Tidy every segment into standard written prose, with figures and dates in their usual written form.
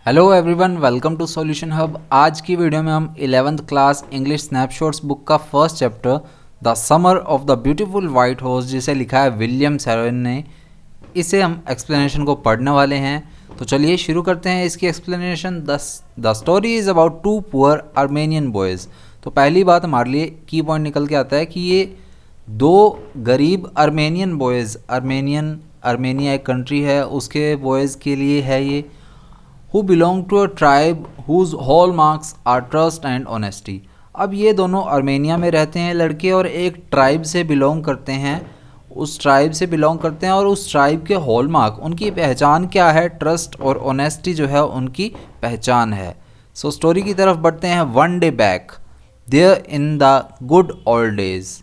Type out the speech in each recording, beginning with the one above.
Hello everyone, welcome to solution hub. आज की video में हम 11th class English snapshots book का first chapter the summer of the beautiful white horse, जिसे लिखा है विलियम सेरोन ने, इसे हम एक्सप्लेनेशन को पढ़ने वाले हैं। तो चलिए शुरू करते हैं इसकी explanation. The story is about two poor Armenian boys. तो पहली बात हमारे लिए की पॉइंट निकल के आता है कि ये दो गरीब आर्मेनियन बॉयज़, आर्मेनिया एक कंट्री है, उसके बॉयज़ के लिए है ये, who belong to a tribe whose hallmarks are trust and honesty। अब ये दोनों आर्मेनिया में रहते हैं लड़के और एक ट्राइब से बिलोंग करते हैं, उस ट्राइब से बिलोंग करते हैं और उस ट्राइब के हॉलमार्क, उनकी पहचान क्या है? ट्रस्ट और ऑनेस्टी जो है उनकी पहचान है। सो स्टोरी की तरफ बढ़ते हैं। One day back there in the good old days.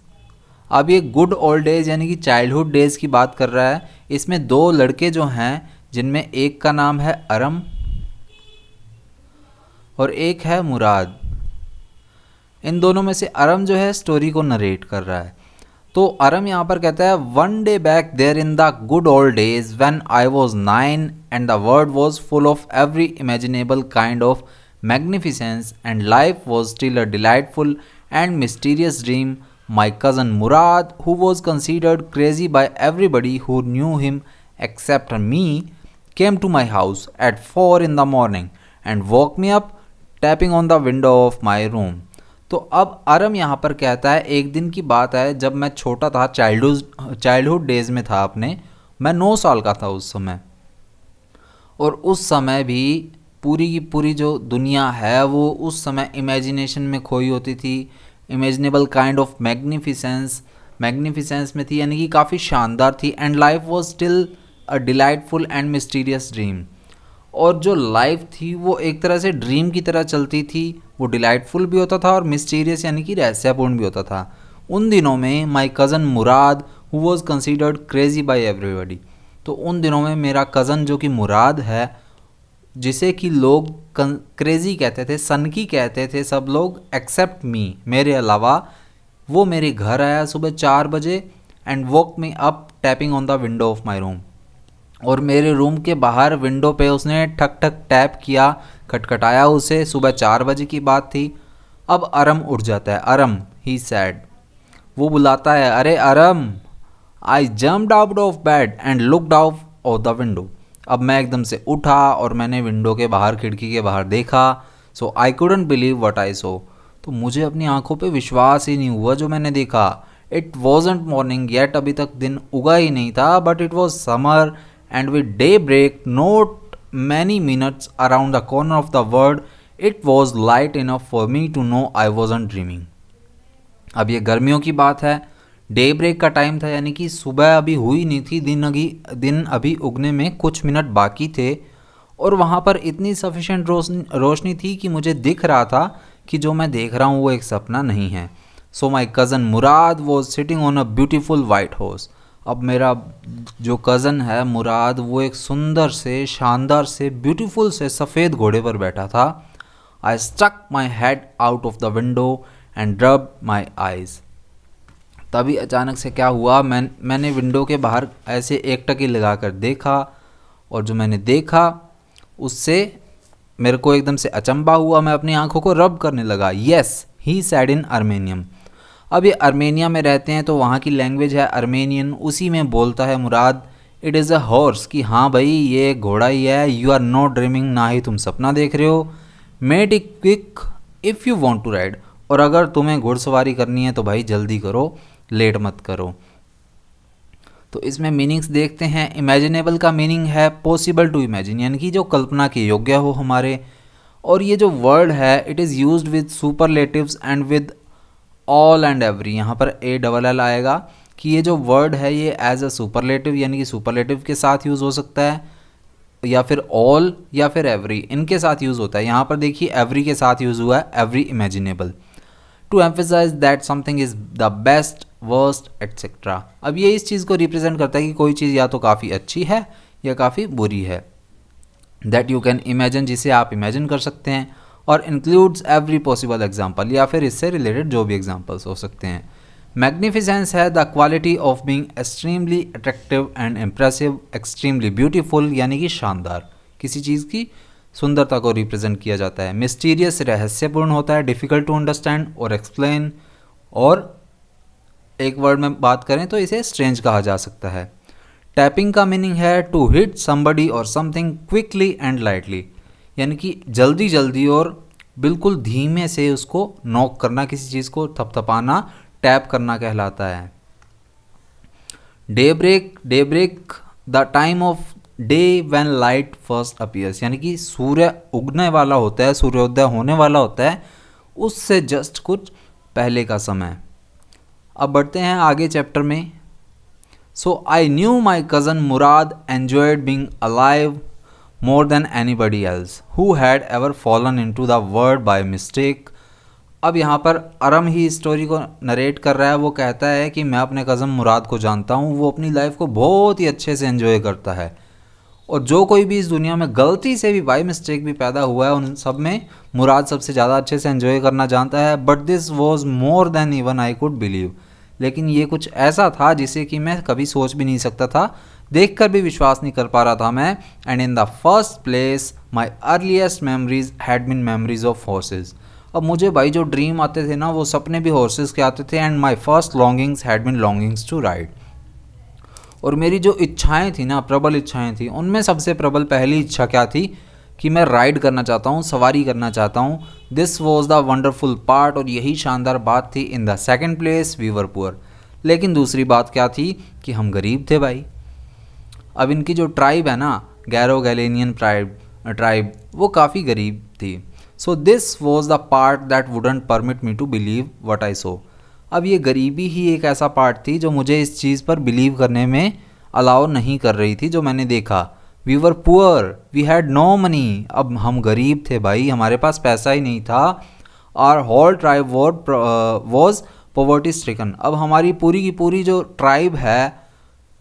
अब ये गुड ओल्ड डेज यानी कि चाइल्डहुड डेज़ की बात कर रहा है। इसमें दो लड़के जो हैं, जिनमें एक का नाम है अरम और एक है मुराद। इन दोनों में से अरम जो है स्टोरी को नरेट कर रहा है। तो अरम यहाँ पर कहता है, one day back there in the good old days when I was 9 and the world was full of every imaginable kind of magnificence and life was still a delightful and mysterious dream, my cousin Murad, who was considered crazy by everybody who knew him except me, came to my house at 4 in the morning and woke me up tapping on the window of my room. तो अब अरम यहाँ पर कहता है, एक दिन की बात है जब मैं छोटा था, चाइल्डहुड डेज़ में था अपने, मैं 9 साल का था उस समय, और उस समय भी पूरी की पूरी जो दुनिया है वो उस समय इमेजिनेशन में खोई होती थी। इमेजिनेबल काइंड ऑफ मैग्निफिसेंस में थी, यानी कि काफ़ी शानदार थी। And life was still a delightful and mysterious dream. और जो लाइफ थी वो एक तरह से ड्रीम की तरह चलती थी, वो डिलाइटफुल भी होता था और मिस्टीरियस यानी कि रहस्यपूर्ण भी होता था। उन दिनों में my cousin Murad, who was considered crazy by everybody. तो उन दिनों में मेरा कज़न जो कि मुराद है, जिसे कि लोग क्रेजी कहते थे, सनकी कहते थे सब लोग, एक्सेप्ट मी, मेरे अलावा, वो मेरे घर आया सुबह 4 बजे and woke me up tapping on the window of my room. और मेरे रूम के बाहर विंडो पे उसने ठक ठक टैप किया, खटखटाया उसे। सुबह 4 बजे की बात थी। अब अरम उठ जाता है। अरम, ही सैड, वो बुलाता है, अरे Aram. I jumped out of bed and looked out of the window. अब मैं एकदम से उठा और मैंने विंडो के बाहर, खिड़की के बाहर देखा। So I couldn't believe what I saw. तो मुझे अपनी आंखों पे विश्वास ही नहीं हुआ जो मैंने देखा। इट वॉजंट मॉर्निंग येट, अभी तक दिन उगा ही नहीं था, but it was summer and with daybreak not many minutes around the corner of the world it was light enough for me to know I wasn't dreaming। अब ये गर्मियों की बात है, डे ब्रेक का टाइम था, यानी कि सुबह अभी हुई नहीं थी, दिन अभी उगने में कुछ मिनट बाकी थे, और वहाँ पर इतनी सफिशेंट रोशनी थी कि मुझे दिख रहा था कि जो मैं देख रहा हूँ वो एक सपना नहीं है। So my cousin Murad was sitting on a beautiful white horse. अब मेरा जो कज़न है मुराद, वो एक सुंदर से, शानदार से, ब्यूटीफुल से सफ़ेद घोड़े पर बैठा था। I stuck my head out of the window and rub my eyes. तभी अचानक से क्या हुआ, मैंने विंडो के बाहर ऐसे एकटकी लगा कर देखा, और जो मैंने देखा उससे मेरे को एकदम से अचंभा हुआ। मैं अपनी आंखों को रब करने लगा। येस, ही सैड इन आर्मेनियम। अब ये आर्मेनिया में रहते हैं तो वहाँ की लैंग्वेज है आर्मेनियन, उसी में बोलता है मुराद, इट इज़ अ हॉर्स, कि हाँ भाई ये घोड़ा ही है। यू आर नॉट ड्रीमिंग, ना ही तुम सपना देख रहे हो। Made it quick if you want to ride, और अगर तुम्हें घुड़सवारी करनी है तो भाई जल्दी करो, लेट मत करो। तो इसमें मीनिंग्स देखते हैं। इमेजिनेबल का मीनिंग है पॉसिबल टू इमेजिन, यानी कि जो कल्पना के योग्य हो हमारे। और ये जो वर्ड है, it is used with superlatives and with all and every. यहाँ पर ALL आएगा कि ये जो वर्ड है ये एज अ सुपरलेटिव, यानी कि सुपरलेटिव के साथ यूज़ हो सकता है, या फिर ऑल या फिर एवरी, इनके साथ यूज़ होता है। यहाँ पर देखिए एवरी के साथ यूज़ हुआ है, every imaginable, to emphasise that something is the best, worst etcetera. अब ये इस चीज़ को रिप्रेजेंट करता है कि कोई चीज़ या तो काफ़ी अच्छी है या काफ़ी बुरी है। दैट यू कैन इमेजिन, जिसे आप इमेजिन कर सकते हैं, और इंक्लूड्स एवरी पॉसिबल एग्जाम्पल, या फिर इससे रिलेटेड जो भी एग्जाम्पल्स हो सकते हैं। मैग्निफिसेंस है the quality of being extremely attractive and impressive, extremely beautiful, यानी कि शानदार, किसी चीज़ की सुंदरता को रिप्रेजेंट किया जाता है। मिस्टीरियस रहस्यपूर्ण होता है, डिफ़िकल्ट टू अंडरस्टैंड और एक्सप्लेन, और एक वर्ड में बात करें तो इसे स्ट्रेंज कहा जा सकता है। टैपिंग का मीनिंग है टू हिट समबडी और समथिंग क्विकली एंड लाइटली, यानी कि जल्दी जल्दी और बिल्कुल धीमे से उसको नॉक करना, किसी चीज़ को थपथपाना टैप करना कहलाता है। Daybreak the time of day when light first appears, यानी कि सूर्य उगने वाला होता है, सूर्योदय होने वाला होता है, उससे जस्ट कुछ पहले का समय। अब बढ़ते हैं आगे चैप्टर में। So I knew my cousin Mourad enjoyed being alive more than anybody else who had ever fallen into the world by mistake। अब यहाँ पर अरम ही स्टोरी को नरेट कर रहा है। वो कहता है कि मैं अपने कज़न मुराद को जानता हूँ, वो अपनी लाइफ को बहुत ही अच्छे से एंजॉय करता है, और जो कोई भी इस दुनिया में गलती से भी बाई मिस्टेक भी पैदा हुआ है उन सब में मुराद सबसे ज़्यादा अच्छे से एंजॉय करना जानता है। But this was more than even I could believe, लेकिन ये कुछ ऐसा था जिसे कि मैं कभी सोच भी नहीं सकता था, देखकर भी विश्वास नहीं कर पा रहा था मैं। And in the first place my earliest memories had been memories of horses. अब मुझे भाई जो ड्रीम आते थे ना, वो सपने भी हॉर्सेस के आते थे। And my first longings had been longings to ride, और मेरी जो इच्छाएं थी ना, प्रबल इच्छाएं थी, उनमें सबसे प्रबल पहली इच्छा क्या थी कि मैं राइड करना चाहता हूँ, सवारी करना चाहता हूँ। This was the wonderful part, और यही शानदार बात थी। In the second place we were poor, लेकिन दूसरी बात क्या थी कि हम गरीब थे भाई। अब इनकी जो ट्राइब है ना, गैरो गैलेनियन ट्राइब, वो काफ़ी गरीब थी। So this was the part that wouldn't permit me to believe what I saw. अब ये गरीबी ही एक ऐसा पार्ट थी जो मुझे इस चीज़ पर बिलीव करने में अलाउ नहीं कर रही थी जो मैंने देखा। We were poor, we had no money. अब हम गरीब थे भाई, हमारे पास पैसा ही नहीं था। Our whole tribe was poverty stricken. अब हमारी पूरी की पूरी जो ट्राइब है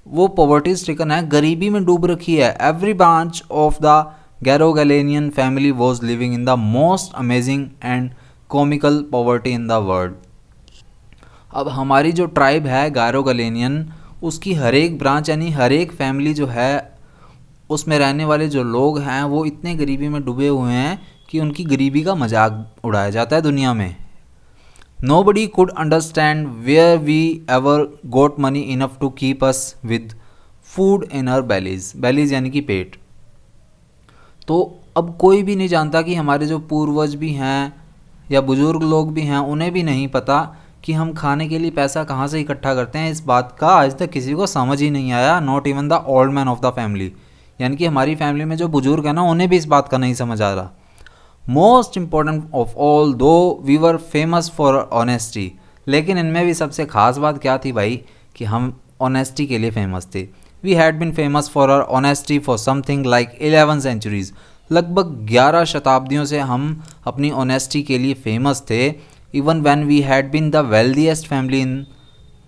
वो पॉवर्टी स्ट्रिकन है, गरीबी में डूब रखी है। Every branch of the Garoghlanian family was living in the most amazing and comical poverty in the world. अब हमारी जो ट्राइब है गैरो गैलेनियन, उसकी हर एक ब्रांच यानी हर एक फैमिली जो है, उसमें रहने वाले जो लोग हैं वो इतने गरीबी में डूबे हुए हैं कि उनकी गरीबी का मजाक उड़ाया जाता है दुनिया में। Nobody could understand where we ever got money enough to keep us with food in our bellies। bellies यानी कि पेट। तो अब कोई भी नहीं जानता कि हमारे जो पूर्वज भी हैं या बुजुर्ग लोग भी हैं, उन्हें भी नहीं पता कि हम खाने के लिए पैसा कहाँ से इकट्ठा करते हैं। इस बात का आज तक किसी को समझ ही नहीं आया, not even the old man of the family, यानी कि हमारी फैमिली में जो बुजुर्ग हैं ना, उन्हें भी इस बात का नहीं समझ आ रहा। Most important of all though we were famous for honesty, लेकिन इनमें भी सबसे खास बात क्या थी भाई कि हम ऑनेस्टी के लिए फेमस थे। We had been famous for our honesty for something like 11 centuries. लगभग 11 शताब्दियों से हम अपनी ऑनेस्टी के लिए फेमस थे। Even when we had been the wealthiest family in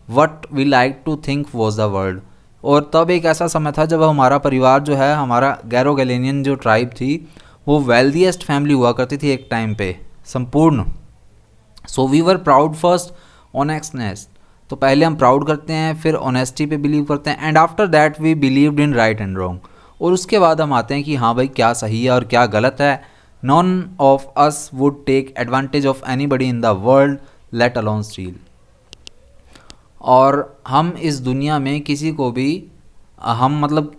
what we like to think was the world. और तब एक ऐसा समय था जब हमारा परिवार जो है, हमारा गैरो गैलेनियन जो ट्राइब थी, वो वेल्दीएस्ट फैमिली हुआ करती थी एक टाइम पे, संपूर्ण। So we were proud first honestness, तो पहले हम प्राउड करते हैं, फिर ऑनेस्टी पे बिलीव करते हैं। And after that we believed in right and wrong, और उसके बाद हम आते हैं कि हाँ भाई क्या सही है और क्या गलत है। None of us would take advantage of anybody in the world, let alone steal. और हम इस दुनिया में किसी को भी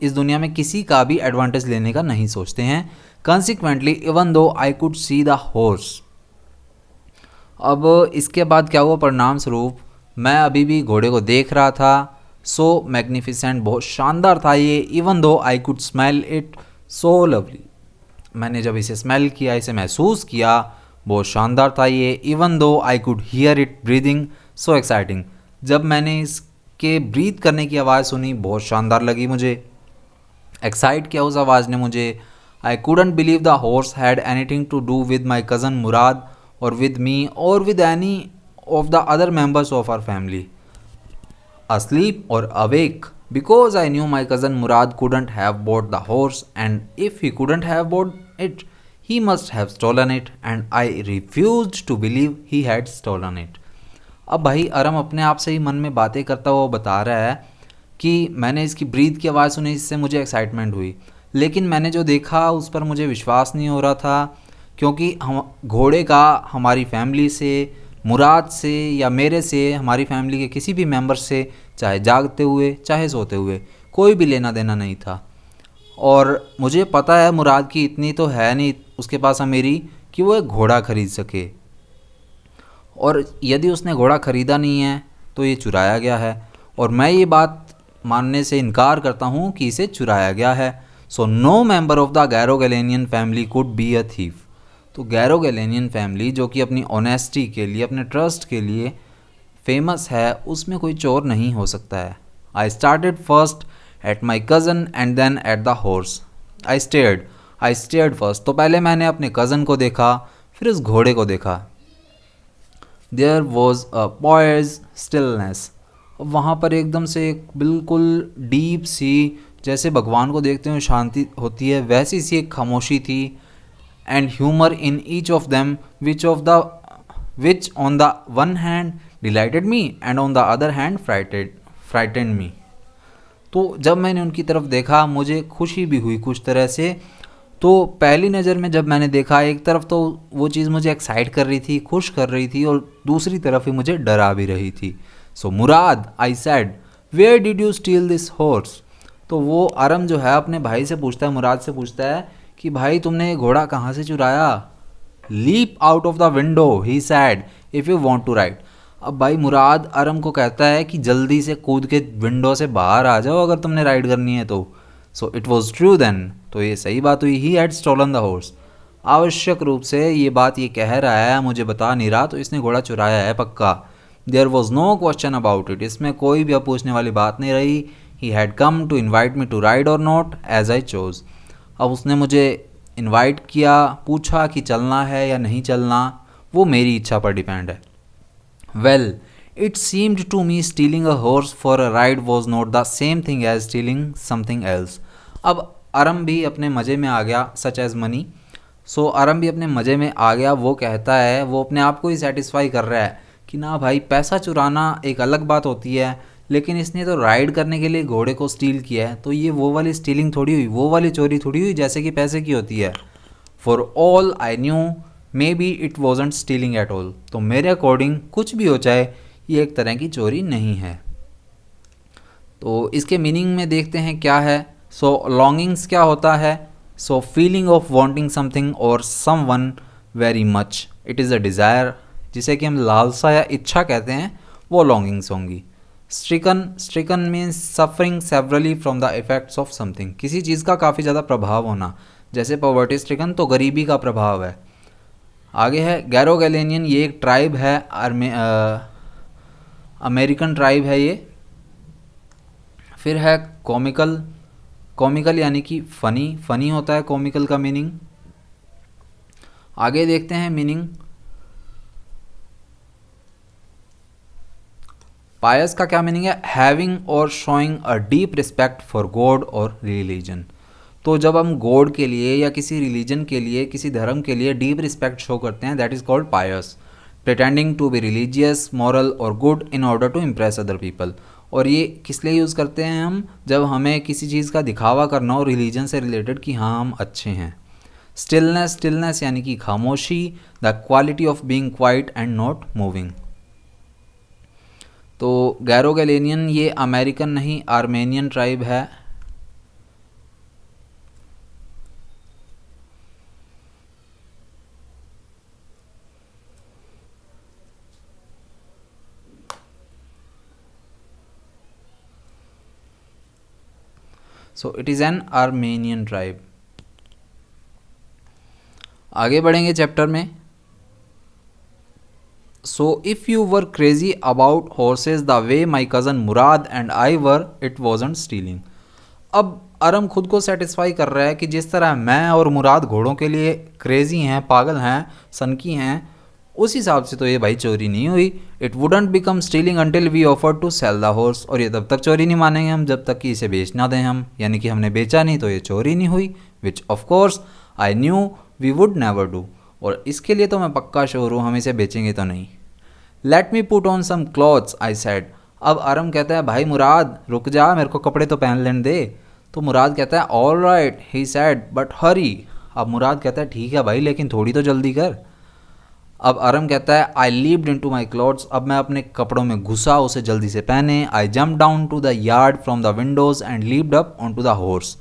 इस दुनिया में किसी का भी एडवांटेज लेने का नहीं सोचते हैं। Consequently, even though I could see the horse। अब इसके बाद क्या हुआ परिणाम स्वरूप, मैं अभी भी घोड़े को देख रहा था। सो मैग्निफिसेंट, बहुत शानदार था ये। Even though I could smell it so lovely, मैंने जब इसे स्मेल किया, इसे महसूस किया, बहुत शानदार था ये। Even though I could hear it breathing so exciting, जब मैंने इसके ब्रीथ करने की आवाज़ सुनी, बहुत शानदार लगी मुझे, एक्साइट किया उस आवाज़ ने मुझे। I couldn't believe the horse had anything to do with my cousin Murad or with me or with any of the other members of our family, asleep or awake, because I knew my cousin Murad couldn't have bought the horse, and if he couldn't have bought it, he must have stolen it, and I refused to believe he had stolen it। अब भाई अरम अपने आप से ही मन में बातें करता हुआ बता रहा है कि मैंने इसकी ब्रीथ की आवाज़ सुनी, इससे मुझे एक्साइटमेंट हुई, लेकिन मैंने जो देखा उस पर मुझे विश्वास नहीं हो रहा था, क्योंकि हम घोड़े का हमारी फैमिली से, मुराद से या मेरे से, हमारी फैमिली के किसी भी मेंबर से, चाहे जागते हुए चाहे सोते हुए, कोई भी लेना देना नहीं था। और मुझे पता है मुराद की इतनी तो है नहीं उसके पास अमीरी कि वो एक घोड़ा ख़रीद सके, और यदि उसने घोड़ा ख़रीदा नहीं है तो ये चुराया गया है, और मैं ये बात मानने से इनकार करता हूँ कि इसे चुराया गया है। So no member of the Garoghlanian family could be a thief. तो गैरो गैलेनियन फैमिली जो कि अपनी ऑनेस्टी के लिए, अपने ट्रस्ट के लिए फेमस है, उसमें कोई चोर नहीं हो सकता है। I started first at my cousin and then at the horse. I stared first, तो पहले मैंने अपने कज़न को देखा, फिर उस घोड़े को देखा। There was a poise stillness. वहाँ पर एकदम से एक बिल्कुल डीप सी, जैसे भगवान को देखते हुए शांति होती है, वैसी सी एक खामोशी थी। And humour in each of them which on the one hand delighted me and on the other hand frightened me. तो जब मैंने उनकी तरफ देखा मुझे खुशी भी हुई कुछ तरह से। तो पहली नज़र में जब मैंने देखा, एक तरफ तो वो चीज़ मुझे एक्साइट कर रही थी, खुश कर रही थी, और दूसरी तरफ ही मुझे डरा भी रही थी। So Mourad, I said, where did you steal this horse. तो वो अरम जो है अपने भाई से पूछता है, मुराद से पूछता है कि भाई तुमने ये घोड़ा कहाँ से चुराया। Leap out of the window he said if you want to ride. अब भाई मुराद अरम को कहता है कि जल्दी से कूद के विंडो से बाहर आ जाओ अगर तुमने राइड करनी है तो। So it was true then, तो ये सही बात हुई। He had stolen the horse. आवश्यक रूप से ये बात ये कह रहा है, मुझे बता नहीं रहा, तो इसने घोड़ा चुराया है पक्का। There was no question about it, इसमें कोई भी अब पूछने वाली बात नहीं रही। He had come to invite me to ride or not as I chose. अब उसने मुझे इन्वाइट किया, पूछा कि चलना है या नहीं चलना, वो मेरी इच्छा पर डिपेंड है। Well, it seemed to me stealing a horse for a ride was not the same thing as stealing something else. अब अरम भी अपने मज़े में आ गया, सच एज़ मनी। सो अरम भी अपने मज़े में आ गया। वो कहता है, वो अपने आप को ही सेटिस्फाई कर रहा है कि ना भाई, पैसा चुराना एक अलग बात होती है, लेकिन इसने तो राइड करने के लिए घोड़े को स्टील किया है, तो ये वो वाली स्टीलिंग थोड़ी हुई, वो वाली चोरी थोड़ी हुई जैसे कि पैसे की होती है। For all I knew may be it wasn't stealing at all. तो मेरे अकॉर्डिंग कुछ भी हो जाए, ये एक तरह की चोरी नहीं है। तो इसके मीनिंग में देखते हैं क्या है। सो लॉन्गिंग्स क्या होता है। So feeling of wanting something और someone very much, it is a desire, जिसे कि हम लालसा या इच्छा कहते हैं, वो लॉन्गिंग्स होंगी। Stricken means suffering severally from the effects of something, किसी चीज़ का काफ़ी ज़्यादा प्रभाव होना, जैसे पॉवर्टी स्ट्रिकन तो गरीबी का प्रभाव है। आगे है गैरो गैलेनियन, ये एक ट्राइब है, अमेरिकन ट्राइब है ये। फिर है कॉमिकल यानी कि फ़नी होता है कॉमिकल का मीनिंग। आगे देखते हैं मीनिंग। पायस का क्या मीनिंग है। हैविंग और showing a deep respect for God और रिलीजन। तो जब हम गॉड के लिए या किसी रिलीजन के लिए, किसी धर्म के लिए डीप रिस्पेक्ट शो करते हैं, that is called pious. Pretending to be religious, moral और good in order to impress other people. और ये किस लिए यूज़ करते हैं हम, जब हमें किसी चीज़ का दिखावा करना हो रिलीजन से रिलेटेड कि हाँ हम अच्छे हैं। स्टिलनेस यानी कि खामोशी, the quality of being quiet and not moving. तो गैरो गैलेनियन ये अमेरिकन नहीं, आर्मेनियन ट्राइब है। So it is an Armenian tribe. आगे बढ़ेंगे चैप्टर में। So if you were crazy about horse's the way my cousin Murad and I were, it wasn't stealing. अब अरम खुद को सेटिस्फाई कर रहा है कि जिस तरह मैं और मुराद घोड़ों के लिए क्रेजी हैं, पागल हैं, सनकी हैं, उस हिसाब से तो ये भाई चोरी नहीं हुई। It wouldn't become stealing until we offer to sell the horse. और ये तब तक चोरी नहीं मानेंगे हम जब तक कि इसे बेच ना दें हम, यानी कि हमने बेचा नहीं तो ये चोरी नहीं हुई। Which of course I knew we would never do. और इसके लिए तो मैं पक्का श्योर हूँ, हम इसे बेचेंगे तो नहीं। Let me put on some clothes I said. अब अरम कहता है, भाई मुराद रुक जा, मेरे को कपड़े तो पहन लेने दे। तो मुराद कहता है all right he said but hurry. अब मुराद कहता है ठीक है भाई लेकिन थोड़ी तो जल्दी कर। अब अरम कहता है आई लीप्ड इनटू माई क्लॉथ्स, अब मैं अपने कपड़ों में घुसा उसे जल्दी से पहने। I jump down to the yard from the windows and leaped up on to the horse.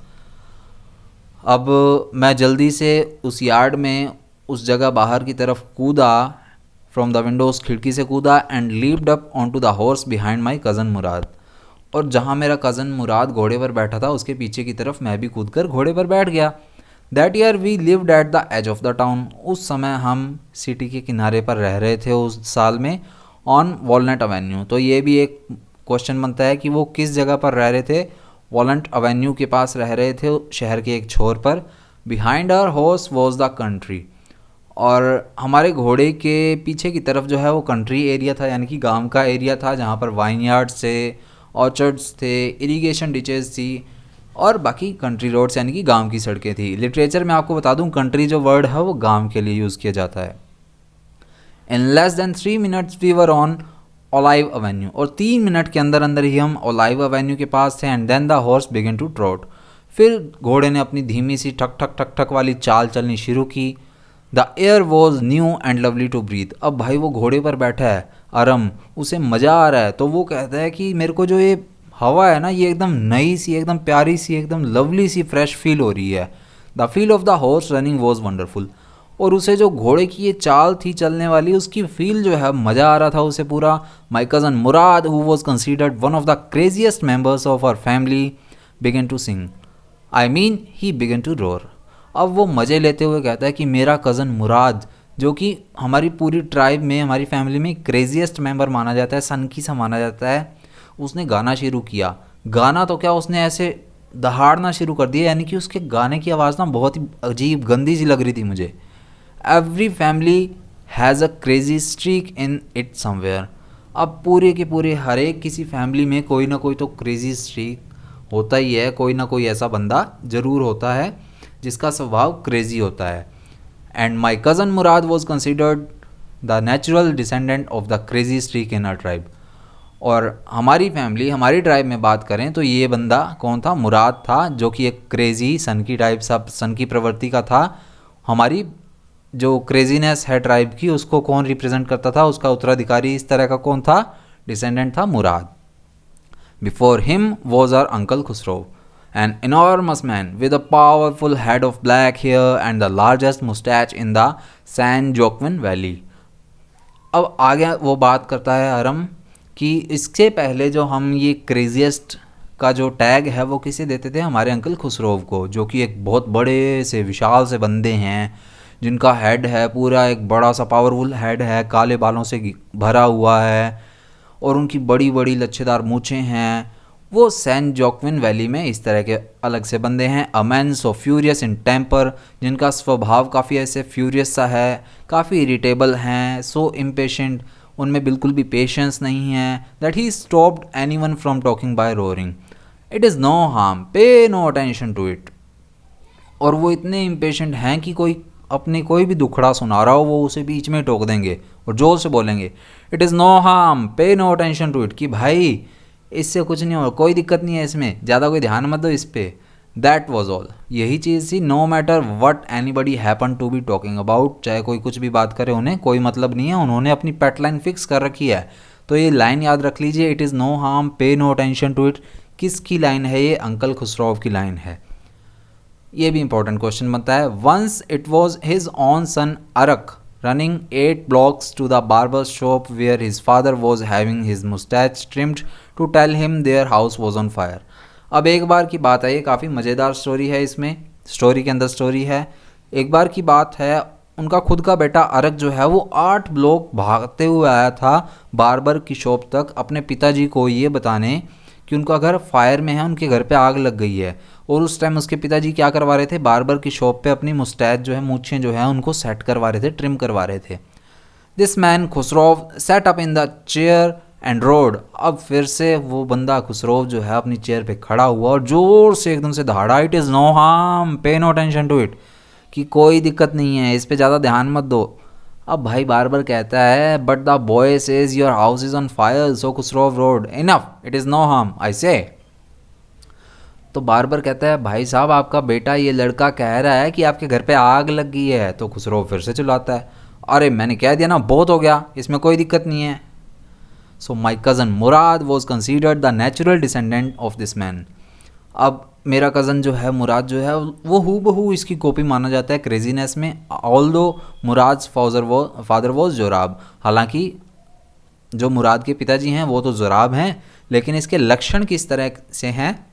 अब मैं जल्दी से उस यार्ड में उस जगह बाहर की तरफ कूदा, फ्रॉम द विंडोज़ खिड़की से कूदा, and leaped up on to the horse behind my cousin Mourad. और जहाँ मेरा कज़न मुराद घोड़े पर बैठा था उसके पीछे की तरफ मैं भी कूद कर घोड़े पर बैठ गया। That year we lived at the edge of the town, उस समय हम सिटी के किनारे पर रह रहे थे उस साल में, ऑन वॉलनट एवेन्यू। तो ये भी एक क्वेश्चन बनता है कि वो किस जगह पर रह रहे थे। वॉलनट एवेन्यू के पास रह रहे थे शहर के एक छोर पर। Behind our horse was the country, और हमारे घोड़े के पीछे की तरफ जो है वो कंट्री एरिया था, यानी कि गांव का एरिया था जहाँ पर वाइन यार्ड्स थे, ऑर्चर्ड्स थे, इरिगेशन डिचेज थी और बाकी कंट्री रोड्स यानी कि गांव की सड़कें थी। लिटरेचर में आपको बता दूं कंट्री जो वर्ड है वो गांव के लिए यूज़ किया जाता है। In less than 3 minutes we were on Olive Avenue, और 3 मिनट के अंदर अंदर ही हम ओलाइव एवेन्यू के पास थे। And then the horse began to trot, फिर घोड़े ने अपनी धीमी सी ठक ठक ठक ठक वाली चाल चलनी शुरू की। The air was new and lovely to breathe, अब भाई वो घोड़े पर बैठा है अरम, उसे मज़ा आ रहा है, तो वो कहता है कि मेरे को जो ये हवा है ना ये एकदम नई सी, एकदम प्यारी सी, एकदम लवली सी, फ्रेश फील हो रही है। The feel of the horse running was wonderful, और उसे जो घोड़े की ये चाल थी चलने वाली उसकी फील जो है मज़ा आ रहा था उसे पूरा। My cousin Murad who was considered one of the craziest members of our family began to sing, I mean he began to roar. अब वो मज़े लेते हुए कहता है कि मेरा कज़न मुराद जो कि हमारी पूरी ट्राइब में, हमारी फैमिली में क्रेजिएस्ट मेंबर माना जाता है, सनकी सा माना जाता है, उसने गाना शुरू किया। गाना तो क्या, उसने ऐसे दहाड़ना शुरू कर दिया, यानी कि उसके गाने की आवाज़ ना बहुत ही अजीब गंदी सी लग रही थी मुझे। Every family has a crazy streak in it somewhere, अब पूरे के पूरे हर एक किसी फैमिली में कोई ना कोई तो क्रेजी स्ट्रीक होता ही है, कोई ना कोई ऐसा बंदा ज़रूर होता है जिसका स्वभाव क्रेजी होता है। And my cousin Murad was considered the natural descendant of the crazy streak in our tribe, और हमारी फैमिली, हमारी ट्राइब में बात करें तो ये बंदा कौन था, मुराद था, जो कि एक क्रेजी सन की टाइप, सब सन की प्रवृत्ति का था। हमारी जो क्रेजीनेस है ट्राइब की उसको कौन रिप्रेजेंट करता था, उसका उत्तराधिकारी इस तरह का कौन था, डिसेंडेंट था Mourad. Before him was our uncle Khosrove, an enormous man with a powerful head of black hair and the largest mustache in the San Joaquin Valley। अब आगे वो बात करता है अरम कि इससे पहले जो हम ये क्रेजिएस्ट का जो टैग है वो किसे देते थे, हमारे अंकल खुसरोव को, जो कि एक बहुत बड़े से विशाल से बंदे हैं, जिनका हेड है पूरा एक बड़ा सा पावरफुल हेड है, काले बालों से भरा हुआ है और उनकी बड़ी बड़ी लच्छेदार मूछें हैं। वो सैन जोक्विन वैली में इस तरह के अलग से बंदे हैं। A man so furious in temper, जिनका स्वभाव काफ़ी ऐसे फ्यूरियस सा है, काफ़ी इरिटेबल हैं, सो इम्पेशेंट, उनमें बिल्कुल भी पेशेंस नहीं है, that he stopped anyone from talking by roaring, it is no harm, pay no attention to it. और वो इतने इम्पेशेंट हैं कि कोई अपने कोई भी दुखड़ा सुना रहा हो वो उसे बीच में टोक देंगे और जोर से बोलेंगे it is no harm, pay no attention to it, कि भाई इससे कुछ नहीं हो, कोई दिक्कत नहीं है इसमें, ज़्यादा कोई ध्यान मत दो इस पर। दैट वॉज ऑल, यही चीज़ थी। No matter what anybody happen to be talking about, चाहे कोई कुछ भी बात करे उन्हें कोई मतलब नहीं है, उन्होंने अपनी पेट लाइन फिक्स कर रखी है। तो ये लाइन याद रख लीजिए, it is no harm, pay no attention to it, किसकी लाइन है ये, अंकल खुसरो की लाइन है। ये भी इंपॉर्टेंट क्वेश्चन बनता है। Once it was his own son Arak running 8 blocks to the barber shop where his father was having his mustache trimmed to tell him their house was on fire। अब एक बार की बात है, ये काफ़ी मज़ेदार स्टोरी है, इसमें स्टोरी के अंदर स्टोरी है। एक बार की बात है, उनका खुद का बेटा अरक जो है वो 8 ब्लॉक भागते हुए आया था बार्बर की शॉप तक अपने पिताजी को ये बताने कि उनका घर फायर में है, उनके घर पे आग लग गई है। और उस टाइम उसके पिताजी क्या करवा रहे थे, बार्बर की शॉप पे अपनी मुस्टैच जो है, मूछें जो है उनको सेट करवा रहे थे, ट्रिम करवा रहे थे। This man Khosrove sat up in the chair and roared, अब फिर से वो बंदा खुसरोव जो है अपनी चेयर पे खड़ा हुआ और जोर से एकदम से दहाड़ा, it is no harm, pay no attention to it, कि कोई दिक्कत नहीं है, इस पे ज़्यादा ध्यान मत दो। अब भाई बार्बर कहता है but the boy says your house is on fire so Khosrove roared, enough, it is no harm I say. तो बार्बर कहता है भाई साहब आपका बेटा ये लड़का कह रहा है कि आपके घर पे आग लग गई है। तो खुसरो फिर से चिल्लाता है, अरे मैंने कह दिया ना बहुत हो गया, इसमें कोई दिक्कत नहीं है। So my cousin Murad was considered the natural descendant of this man. अब मेरा कज़न जो है मुराद जो है वो हू बहू इसकी कॉपी माना जाता है क्रेजीनेस में। ऑल दो मुराद फादर वॉज जोराब, हालांकि जो मुराद के पिताजी हैं वो तो जोराब हैं, लेकिन इसके लक्षण किस तरह से हैं,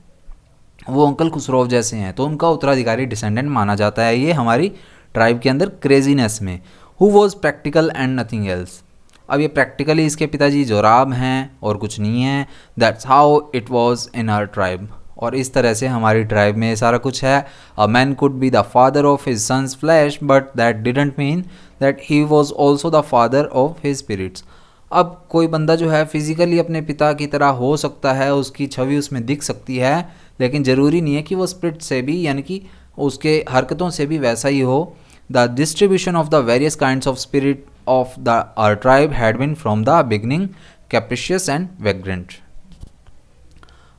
वो अंकल खुसरोव जैसे हैं, तो उनका उत्तराधिकारी डिसेंडेंट माना जाता है ये हमारी ट्राइब के अंदर क्रेजीनेस में। Who was practical and nothing else. अब ये प्रैक्टिकली इसके पिताजी जोराब हैं और कुछ नहीं है। That's how it was in our tribe. और इस तरह से हमारी ट्राइब में सारा कुछ है। A man could be the father of his sons flesh but that didn't mean that he was also the father of his spirits. अब कोई बंदा जो है फिजिकली अपने पिता की तरह हो सकता है, उसकी छवि उसमें दिख सकती है, लेकिन ज़रूरी नहीं है कि वो स्पिरिट से भी यानी कि उसके हरकतों से भी वैसा ही हो। The distribution of the various kinds of spirit of the our tribe had been from the beginning capricious and vagrant.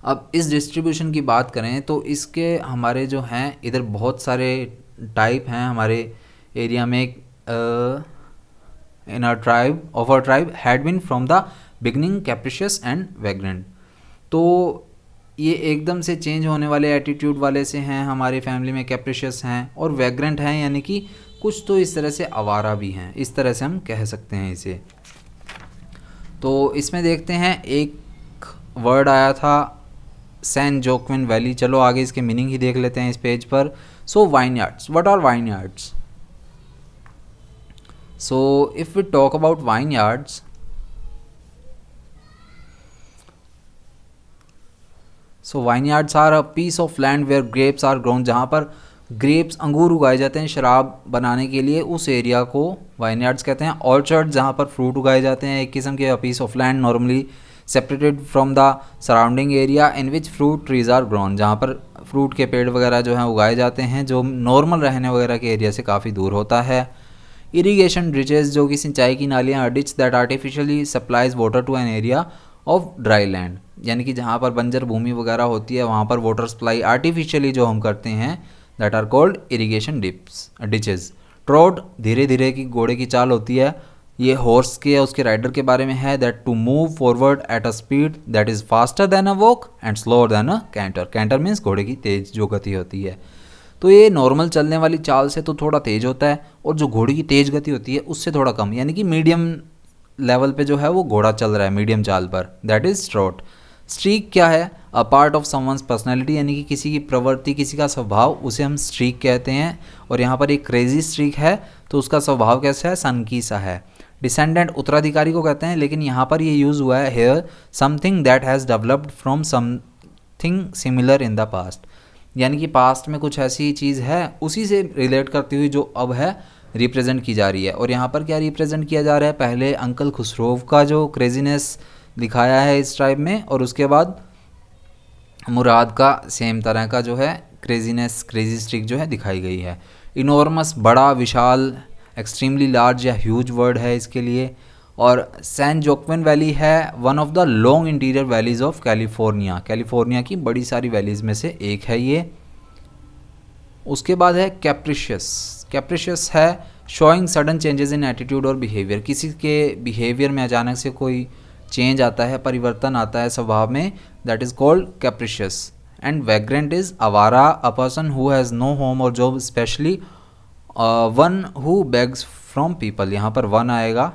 अब इस डिस्ट्रीब्यूशन की बात करें तो इसके हमारे जो हैं इधर बहुत सारे टाइप हैं हमारे एरिया में। in our tribe had been from the beginning capricious and vagrant। तो ये एकदम से चेंज होने वाले एटीट्यूड वाले से हैं, हमारी फैमिली में कैप्रिशियस हैं और वैग्रेंट हैं, यानी कि कुछ तो इस तरह से आवारा भी हैं, इस तरह से हम कह सकते हैं इसे। तो इसमें देखते हैं एक वर्ड आया था सैन जोक्विन वैली। चलो आगे इसके मीनिंग ही देख लेते हैं इस पेज पर। So vineyards, what are vineyards? So if we talk about vineyards, so vineyards are a piece of land where grapes are grown। जहाँ पर ग्रेप्स अंगूर उगाए जाते हैं शराब बनाने के लिए, उस एरिया को वाइनयार्ड्स कहते हैं। ऑर्चर्ड जहाँ पर फ्रूट उगाए जाते हैं, एक किस्म के piece of land normally separated from the surrounding area in which fruit trees are grown. जहाँ पर फ्रूट के पेड़ वगैरह जो हैं उगाए जाते हैं, जो नॉर्मल रहने वगैरह के एरिया से काफ़ी दूर होता है। इरीगेशन डिचेज, जो कि सिंचाई की नालियाँ, ditch that artificially supplies water to an area of dry land, यानी कि जहाँ पर बंजर भूमि वगैरह होती है वहाँ पर वाटर सप्लाई आर्टिफिशियली जो हम करते हैं, that are called irrigation ditches. Trod, धीरे धीरे की घोड़े की चाल होती है। ये हॉर्स के या उसके राइडर के बारे में है। That to move forward at a speed that is faster than a walk and slower than a canter. Canter means घोड़े की तेज जो गति होती है। तो ये नॉर्मल चलने वाली चाल से तो थोड़ा तेज होता है, और जो घोड़े की तेज गति होती है उससे थोड़ा कम, यानी कि मीडियम लेवल पे जो है वो घोड़ा चल रहा है मीडियम चाल पर, दैट इज़ ट्रॉट। स्ट्रीक क्या है? A part of someone's personality, यानी कि किसी की प्रवृत्ति, किसी का स्वभाव, उसे हम स्ट्रीक कहते हैं। और यहाँ पर एक क्रेजी स्ट्रीक है तो उसका स्वभाव कैसा है? सनकी सा है। डिसेंडेंट उत्तराधिकारी को कहते हैं, लेकिन यहाँ पर ये यूज़ हुआ है here something that has developed from something similar in the past, यानी कि पास्ट में कुछ ऐसी चीज़ है उसी से रिलेट करती हुई जो अब है रिप्रेजेंट की जा रही है। और यहाँ पर क्या रिप्रेजेंट किया जा रहा है? पहले अंकल खुसरोव का जो क्रेजीनेस दिखाया है इस ट्राइब में, और उसके बाद मुराद का सेम तरह का जो है क्रेजीनेस, क्रेजी स्ट्रीक जो है दिखाई गई है। इनॉर्मस, बड़ा, विशाल, एक्सट्रीमली लार्ज या ह्यूज वर्ड है इसके लिए। और सैन जोक्विन वैली है one of the long interior valleys of California. California की बड़ी सारी वैलीज में से एक है ये। उसके बाद है कैप्रिशियस। कैप्रिशियस है showing sudden changes in attitude और बिहेवियर। किसी के बिहेवियर में अचानक से कोई चेंज आता है, परिवर्तन आता है स्वभाव में, that is called capricious. And vagrant is आवारा, a person who has no home or job, especially one who begs from people. यहाँ पर वन आएगा,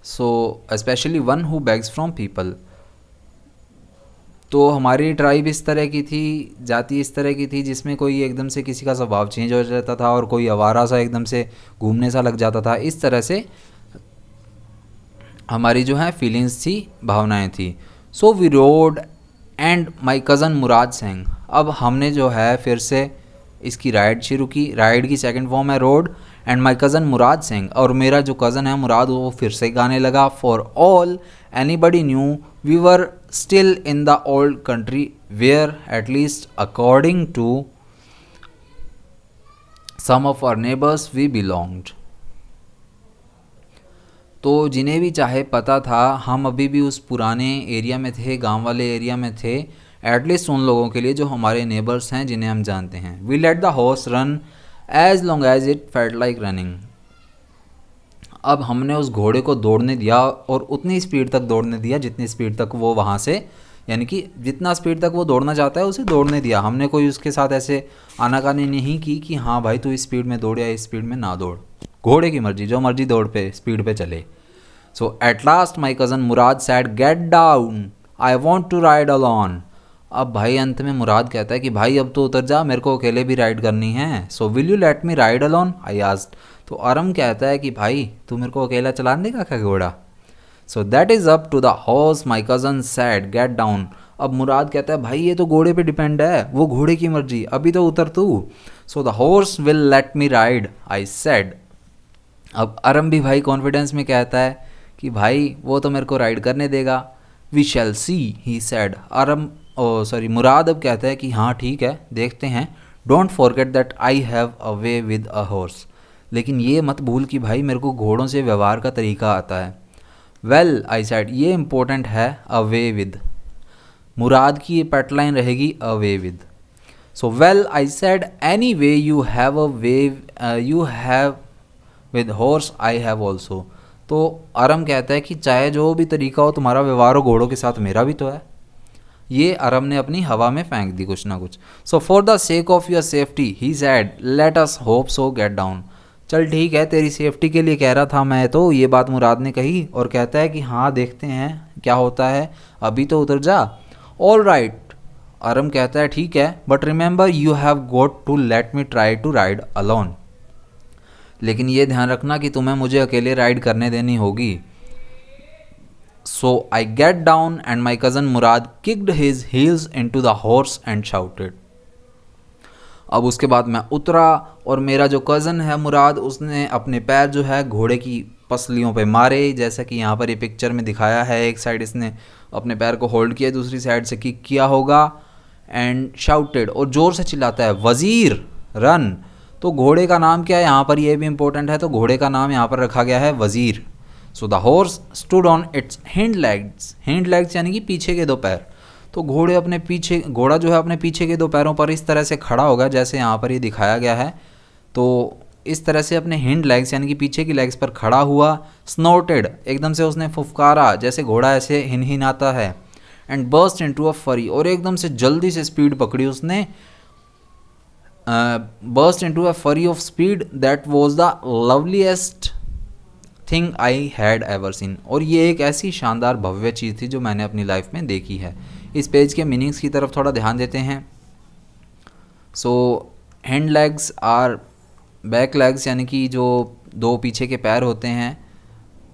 so especially one who begs from people. तो हमारी ट्राइब इस तरह की थी, जाति इस तरह की थी जिसमें कोई एकदम से किसी का स्वभाव चेंज हो जाता था और कोई आवारा सा एकदम से घूमने सा लग जाता था। इस तरह से हमारी जो है फीलिंग्स थी, भावनाएं थी। So we rode and my cousin Mourad sang. अब हमने जो है फिर से इसकी राइड शुरू की। राइड की सेकंड फॉर्म है road. And my cousin Mourad Singh, और मेरा जो कज़न है मुराद वो फिर से गाने लगा। For all anybody knew we were still in the old country where at least according to some of our neighbours we belonged. तो जिन्हें भी चाहे पता था हम अभी भी उस पुराने एरिया में थे, गांव वाले एरिया में थे, एटलीस्ट उन लोगों के लिए जो हमारे नेबर्स हैं जिन्हें हम जानते हैं। We let the horse run as long as it felt like running. अब हमने उस घोड़े को दौड़ने दिया और उतनी स्पीड तक दौड़ने दिया जितनी स्पीड तक वो वहाँ से, यानी कि जितना स्पीड तक वो दौड़ना चाहता है उसे दौड़ने दिया। हमने कोई उसके साथ ऐसे आनाकानी नहीं की कि हाँ भाई तू इस स्पीड में दौड़ या इस स्पीड में ना दौड़। घोड़े की मर्जी, जो मर्जी दौड़ पे स्पीड पे चले। So at last my cousin Murad said get down, I want to ride alone. अब भाई अंत में मुराद कहता है कि भाई अब तो उतर जा, मेरे को अकेले भी राइड करनी है। So will you let me ride alone, I asked. तो अरम कहता है कि भाई तू मेरे को अकेला चलाने देगा क्या घोड़ा। So that is up to the horse my cousin said get down. अब मुराद कहता है भाई ये तो घोड़े पे डिपेंड है, वो घोड़े की मर्जी, अभी तो उतर तू। So the horse will let me ride, I said. अब अरम भी भाई कॉन्फिडेंस में कहता है कि भाई वो तो मेरे को राइड करने देगा। We shall C, he said. मुराद अब कहता है कि हाँ ठीक है देखते हैं। Don't forget that I have a way with a horse. लेकिन ये मत भूल कि भाई मेरे को घोड़ों से व्यवहार का तरीका आता है। वेल आई सेड, ये इम्पोर्टेंट है, अ वे विद। मुराद की ये पेटलाइन रहेगी a way with. So well I said, any way you have a way you have with horse I have also. तो अरम कहता है कि चाहे जो भी तरीका हो तुम्हारा व्यवहार हो घोड़ों के साथ, मेरा भी तो है। ये अरम ने अपनी हवा में फेंक दी कुछ ना कुछ। So for the sake of your safety he said let us hope so get down. चल ठीक है तेरी सेफ्टी के लिए कह रहा था मैं, तो ये बात मुराद ने कही और कहता है कि हाँ देखते हैं क्या होता है, अभी तो उतर जा। ऑल राइट, अरम कहता है ठीक है, but remember you have got to let me try to ride alone. लेकिन ये ध्यान रखना कि तुम्हें मुझे अकेले राइड करने देनी होगी। So I get down and my cousin Mourad kicked his heels into the horse and shouted. अब उसके बाद मैं उतरा और मेरा जो कज़न है मुराद, उसने अपने पैर जो है घोड़े की पसलियों पे मारे, जैसा कि यहाँ पर ये पिक्चर में दिखाया है। एक साइड इसने अपने पैर को होल्ड किया, दूसरी साइड से किक किया होगा। एंड शाउटेड, और ज़ोर से चिल्लाता है, वज़ीर रन। तो घोड़े का नाम क्या है यहाँ पर, ये भी इंपॉर्टेंट है। तो घोड़े का नाम यहाँ पर रखा गया है वज़ीर। So the horse stood on it's hind legs. Hind legs यानी कि पीछे के दो पैर। तो घोड़ा जो है अपने पीछे के दो पैरों पर इस तरह से खड़ा होगा जैसे यहाँ पर ये दिखाया गया है। तो इस तरह से अपने हिंड लेग्स यानी कि पीछे की लेग्स पर खड़ा हुआ। स्नोटेड, एकदम से उसने फुफकारा जैसे घोड़ा ऐसे हिनहिनाता है। एंड बर्स्ट इनटू अ फरी, और एकदम से जल्दी से स्पीड पकड़ी उसने। burst into a fury of speed that was the loveliest thing I had ever seen। और ये एक ऐसी शानदार भव्य चीज़ थी जो मैंने अपनी लाइफ में देखी है। इस पेज के मीनिंग्स की तरफ थोड़ा ध्यान देते हैं। So hind legs are back legs यानी कि जो दो पीछे के पैर होते हैं।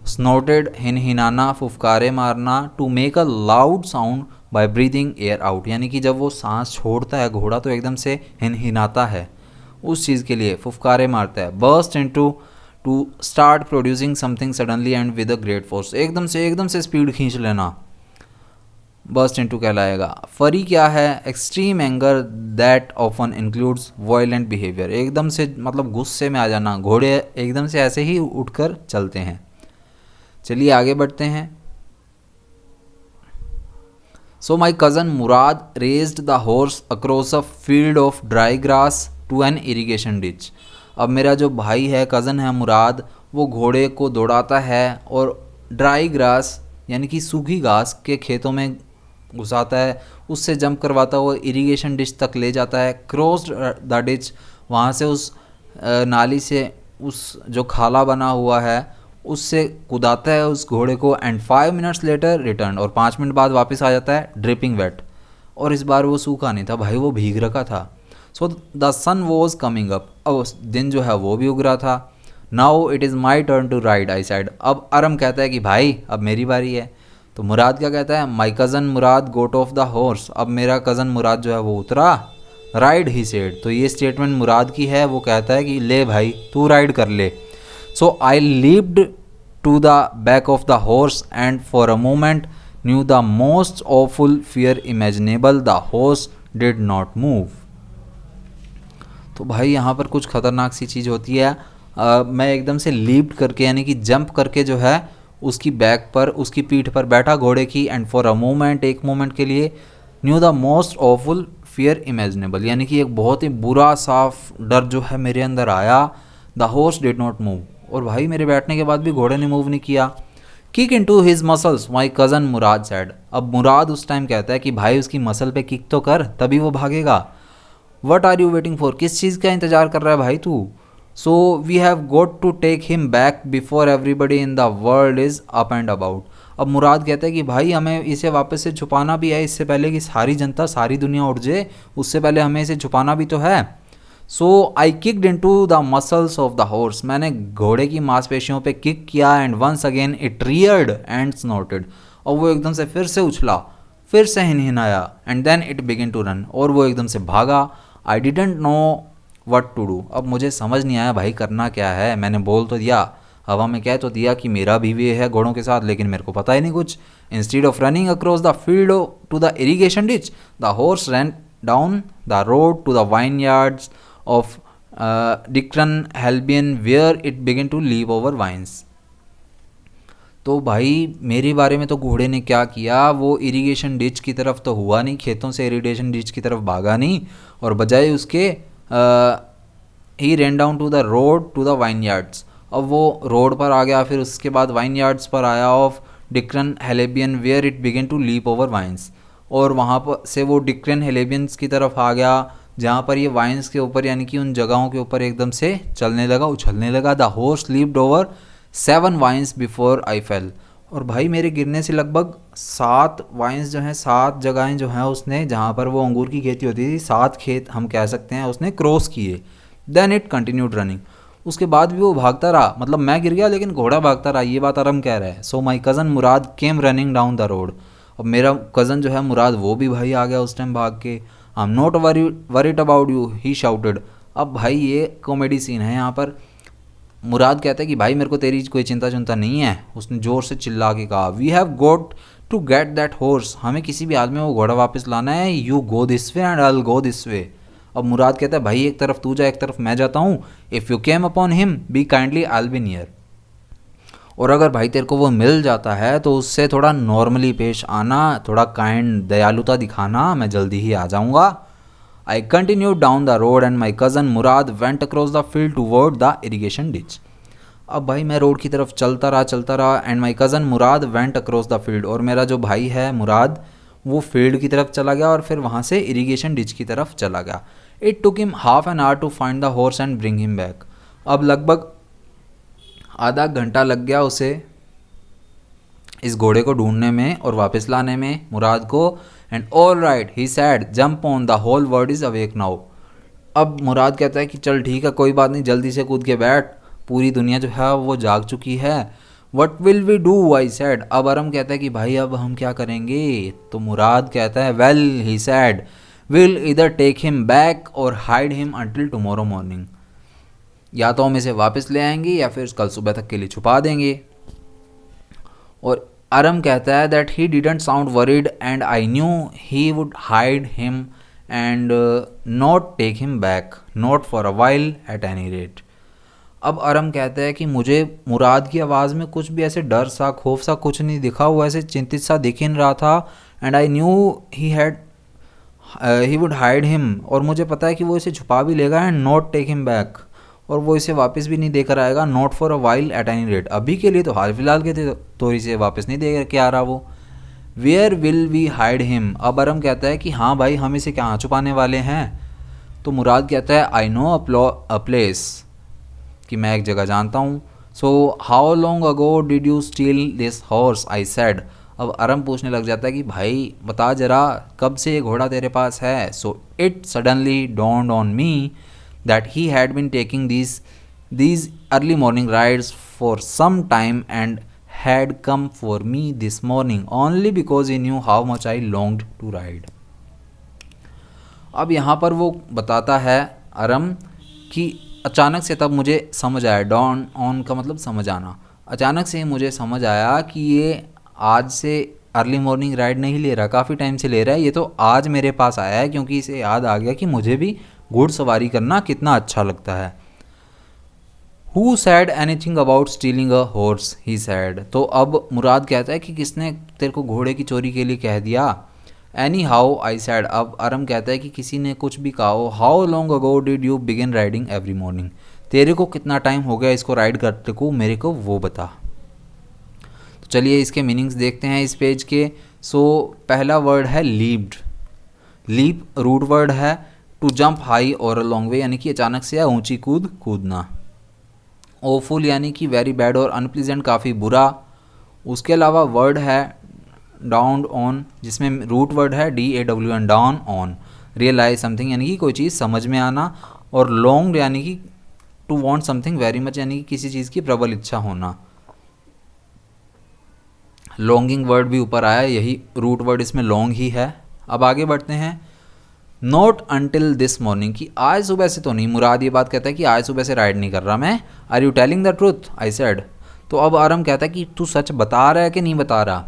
स्नोटेड, हिनहिनाना, फुफकारे मारना। To make a loud sound by breathing air out, यानी कि जब वो सांस छोड़ता है घोड़ा तो एकदम से हिनहिनाता है, उस चीज़ के लिए फुफकारे मारता है। Burst into, to start producing something suddenly and with a great force, एकदम से स्पीड खींच लेना, बर्स्ट इनटू कहलाएगा। फरी क्या है, extreme anger that often includes violent behaviour, एकदम से मतलब गुस्से में आ जाना। घोड़े एकदम से ऐसे ही उठकर चलते हैं। चलिए आगे बढ़ते हैं। So my cousin Murad raised the horse across a field of dry grass to an irrigation ditch। अब मेरा जो भाई है, कज़न है मुराद, वो घोड़े को दौड़ाता है और ड्राई ग्रास यानी कि सूखी घास के खेतों में घुसाता है, उससे जंप करवाता हुआ इरिगेशन डिच तक ले जाता है। क्रॉस्ड द डिच, वहाँ से उस नाली से उस जो खाला बना हुआ है उससे कूदाता है उस घोड़े को। एंड 5 मिनट्स लेटर रिटर्न, और 5 मिनट बाद वापस आ जाता है ड्रिपिंग वेट। और इस बार वो सूखा नहीं था भाई, वो भीग रखा था। So the sun was coming up, अब दिन जो है वो भी उग रहा था। Now it is my turn to ride, I said. अब अरम कहता है कि भाई अब मेरी बारी है। तो मुराद क्या कहता है, my cousin Murad got off the horse. अब मेरा कज़न मुराद जो है वो उतरा। राइड ही सेड, तो ये स्टेटमेंट मुराद की है। वो कहता है कि ले भाई तू राइड कर ले। So I leaped to the back of the horse and for a moment knew the most awful fear imaginable. The horse did not move। तो भाई यहाँ पर कुछ ख़तरनाक सी चीज़ होती है। मैं एकदम से लीप्ड करके यानी कि जंप करके जो है उसकी बैक पर, उसकी पीठ पर बैठा घोड़े की, एंड फॉर अ मोमेंट, एक मोमेंट के लिए, new the most awful fear imaginable, यानी कि एक बहुत ही बुरा साफ डर जो है मेरे अंदर आया। The horse did not move, और भाई मेरे बैठने के बाद भी घोड़े ने मूव नहीं किया। Kick in to his muscles my cousin Murad said, अब मुराद उस टाइम कहता है कि भाई उसकी मसल पे किक तो कर, तभी वो भागेगा। What are you waiting for, किस चीज़ का इंतजार कर रहा है भाई तू। So we have got to take him back before everybody in the world is up and about. अब मुराद कहता है कि भाई हमें इसे वापस से छुपाना भी है, इससे पहले कि सारी जनता, सारी दुनिया उठ जाए, उससे पहले हमें इसे छुपाना भी तो है। So I kicked in to the muscles of the horse, मैंने घोड़े की मांसपेशियों पे किक किया, and once again it reared and snorted, और वो एकदम से फिर से उछला, फिर से हिनहिनाया, and then it begin to run, और वो एकदम से भागा। I didn't know what to do, अब मुझे समझ नहीं आया भाई करना क्या है। मैंने बोल तो दिया, हवा में कह तो दिया कि मेरा भी वे है घोड़ों के साथ, लेकिन मेरे को पता ही नहीं कुछ। Instead of running across the field to the irrigation ditch, the horse ran down the road to the vineyards of Dikran Halabian where it begin to leap over vines. तो भाई मेरे बारे में तो घोड़े ने क्या किया, वो इरिगेशन डिच की तरफ तो हुआ नहीं, खेतों से इरिगेशन डिच की तरफ भागा नहीं, और बजाय उसके ही ran down to the road to the vineyards, अब वो रोड पर आ गया, फिर उसके बाद वाइन यार्ड्स पर आया of Dikran Halabian where it begin to leap over vines, और वहाँ पर से वो डिक्रन हेलेबियंस की तरफ आ गया जहाँ पर ये वाइन्स के ऊपर, यानी कि उन जगहों के ऊपर एकदम से चलने लगा, उछलने लगा। The horse leaped over 7 vines before I fell, और भाई मेरे गिरने से लगभग 7 वाइन्स जो हैं, 7 जगहें जो हैं उसने, जहाँ पर वो अंगूर की खेती होती थी, 7 खेत हम कह सकते हैं उसने क्रॉस किए। देन इट कंटिन्यूड रनिंग, उसके बाद भी वो भागता रहा, मतलब मैं गिर गया लेकिन घोड़ा भागता रहा, ये बात आरम कह रहा है। So my cousin Mourad came running down the road, अब मेरा कज़न जो है मुराद वो भी भाई आ गया उस टाइम भाग के। I am not worried about you he shouted, अब भाई ये कॉमेडी सीन है यहाँ पर। मुराद कहता है कि भाई मेरे को तेरी कोई चिंता चिंता नहीं है, उसने ज़ोर से चिल्ला के कहा। We have got to get that horse, हमें किसी भी हाल में वो घोड़ा वापस लाना है। You go this way and I will go this way, अब मुराद कहता है भाई एक तरफ तू जा, एक तरफ मैं जाता हूँ। If you came upon him B kindly I will be near, और अगर भाई तेरे को वो मिल जाता है तो उससे थोड़ा नॉर्मली पेश आना, थोड़ा काइंड दयालुता दिखाना, मैं जल्दी ही आ जाऊँगा। I continue down the road and my cousin Murad went across the field toward the irrigation ditch, अब भाई मैं रोड की तरफ चलता रहा, and my cousin Murad went across the field, और मेरा जो भाई है मुराद वो फील्ड की तरफ चला गया और फिर वहाँ से इरीगेशन डिच की तरफ चला गया। It took him half an hour to find the horse and bring him back, अब लगभग आधा घंटा लग गया उसे इस घोड़े को ढूंढने में और वापस लाने में मुराद को। And all right he said jump on the whole world is awake now, अब मुराद कहता है कि चल ठीक है कोई बात नहीं, जल्दी से कूद के बैठ, पूरी दुनिया जो है वो जाग चुकी है। What will we do I said, अब अरम कहता है कि भाई अब हम क्या करेंगे, तो मुराद कहता है वेल ही सैड विल इधर टेक हिम बैक और hide him until tomorrow morning, या तो हम इसे वापस ले आएंगे या फिर कल सुबह तक के लिए छुपा देंगे। और अरम कहता है that he didn't sound worried and I knew he would hide him and not take him back not for a while at any rate, अब अरम कहता है कि मुझे मुराद की आवाज़ में कुछ भी ऐसे डर सा खौफ सा कुछ नहीं दिखा, वो ऐसे चिंतित सा दिख ही नहीं रहा था। And I knew he would hide him, और मुझे पता है कि वो इसे छुपा भी लेगा, and not take him back, और वो इसे वापस भी नहीं देकर आएगा, not for a while at any rate, अभी के लिए तो हाल फिलहाल के तौर से वापस नहीं दे के आ रहा वो। Where will we hide him, अब अरम कहता है कि हाँ भाई हम इसे कहाँ छुपाने वाले हैं, तो मुराद कहता है आई नो अ प्लेस, कि मैं एक जगह जानता हूँ। So how long ago did you steal this horse I said, अब अरम पूछने लग जाता है कि भाई बता जरा कब से ये घोड़ा तेरे पास है। So it suddenly dawned on me that he had been taking these early morning rides for some time and had come for me this morning only because he knew how much I longed to ride, अब यहाँ पर वो बताता है अरम कि अचानक से तब मुझे समझ आया, डॉन ऑन का मतलब समझ आना, अचानक से मुझे समझ आया कि ये आज से अर्ली मॉर्निंग राइड नहीं ले रहा, काफ़ी टाइम से ले रहा है, ये तो आज मेरे पास आया है क्योंकि इसे याद आ गया कि मुझे भी घुड़सवारी करना कितना अच्छा लगता है। Who said anything about stealing a horse, he sad. तो अब मुराद कहता है कि किसने तेरे को घोड़े की चोरी के लिए कह दिया। Any how I said. अब अरम कहता है कि किसी ने कुछ भी कहा हो। How long ago did you begin riding every morning, तेरे को कितना टाइम हो गया इसको राइड करते को, मेरे को वो बता। तो चलिए इसके मीनिंग्स देखते हैं इस पेज के। सो पहला वर्ड है लीप्ड। लीप रूट वर्ड है टू जंप हाई और अ लॉन्ग वे, यानी कि अचानक से या ऊंची कूद कूदना। ओफुल यानी कि वेरी बैड और अनप्लीजेंट काफ़ी बुरा। उसके अलावा वर्ड है डाउन ऑन, जिसमें रूट वर्ड है DAWN, dawn on. Realise something यानी कि कोई चीज़ समझ में आना। और लॉन्ग यानी कि to want something very much, यानी कि किसी चीज़ की प्रबल इच्छा होना। लॉन्गिंग वर्ड भी ऊपर आया, यही रूट वर्ड इसमें लॉन्ग ही है। अब आगे बढ़ते हैं। नॉट अनटिल दिस मॉर्निंग, कि आज सुबह से तो नहीं। मुराद ये बात कहता है कि आज सुबह से राइड नहीं कर रहा मैं। Are you telling the truth, I said. तो अब आरम कहता है कि तू सच बता रहा है कि नहीं बता रहा।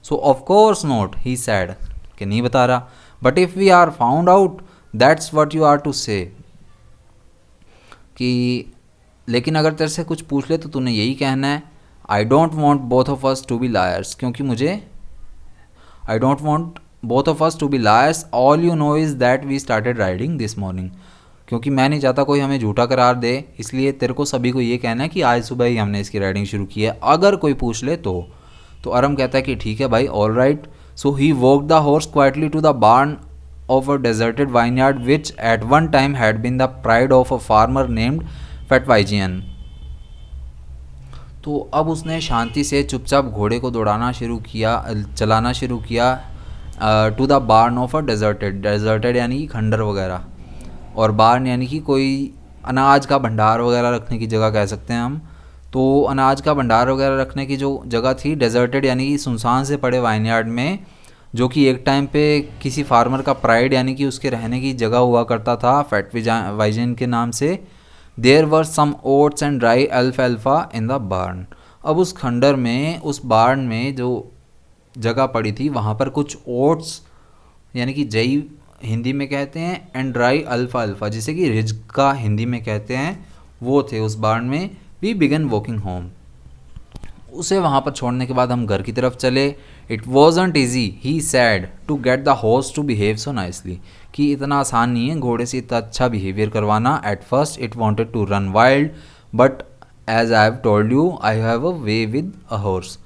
So of course not, he said, कि नहीं बता रहा। But if we are found out that's what you are to say, कि लेकिन अगर तेरे से कुछ पूछ ले तो तूने यही कहना है। I don't want both of us to be liars, क्योंकि मुझे I don't want both of us to be liars, all you know is that we started riding this morning, क्योंकि मैं नहीं चाहता कोई हमें झूठा करार दे, इसलिए तेरे को सभी को ये कहना है कि आज सुबह ही हमने इसकी राइडिंग शुरू की है, अगर कोई पूछ ले तो अरम कहता है कि ठीक है भाई, all right. So he walk the horse quietly to the barn of a deserted vineyard which at one time had been the pride of a farmer named Fatwajian। तो अब उसने शांति से चुपचाप घोड़े को दौड़ाना शुरू किया, चलाना शुरू किया to the barn of a deserted यानी कि खंडर वगैरह, और बार्न यानी कि कोई अनाज का भंडार वगैरह रखने की जगह कह सकते हैं हम। तो अनाज का भंडार वगैरह रखने की जो जगह थी डेजर्टेड यानी कि सुनसान से पड़े वाइनयार्ड में, जो कि एक टाइम पे किसी फार्मर का प्राइड यानी कि उसके रहने की जगह हुआ करता था फैटवाइजन के नाम से। There were some oats and dry alfalfa in the barn. अब उस खंडर में, उस बार्न में जो जगह पड़ी थी वहाँ पर कुछ ओट्स यानी कि जई हिंदी में कहते हैं, एंड ड्राई अल्फा जिसे कि रिज्का हिंदी में कहते हैं, वो थे उस बार्न में। We began walking home. उसे वहाँ पर छोड़ने के बाद हम घर की तरफ चले। It wasn't easy, he said, to get the horse to behave so nicely, कि इतना आसान नहीं है घोड़े से इतना अच्छा बिहेवियर करवाना। At first it wanted to run wild but as I have told you I have a way with a horse.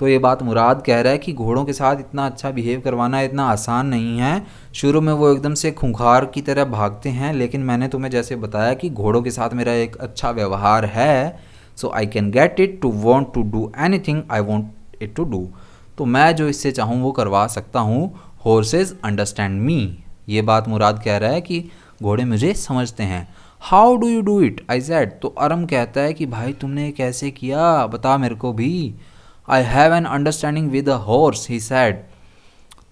तो ये बात मुराद कह रहा है कि घोड़ों के साथ इतना अच्छा बिहेव करवाना इतना आसान नहीं है। शुरू में वो एकदम से खूंखार की तरह भागते हैं, लेकिन मैंने तुम्हें जैसे बताया कि घोड़ों के साथ मेरा एक अच्छा व्यवहार है। So I can get it to want to do anything I want it to do. तो मैं जो इससे चाहूँ वो करवा सकता हूँ। हॉर्सेज अंडरस्टैंड मी, ये बात मुराद कह रहा है कि घोड़े मुझे समझते हैं। How do you do it, I said. तो अरम कहता है कि भाई तुमने कैसे किया, बता मेरे को भी। I have an understanding with a horse, he said.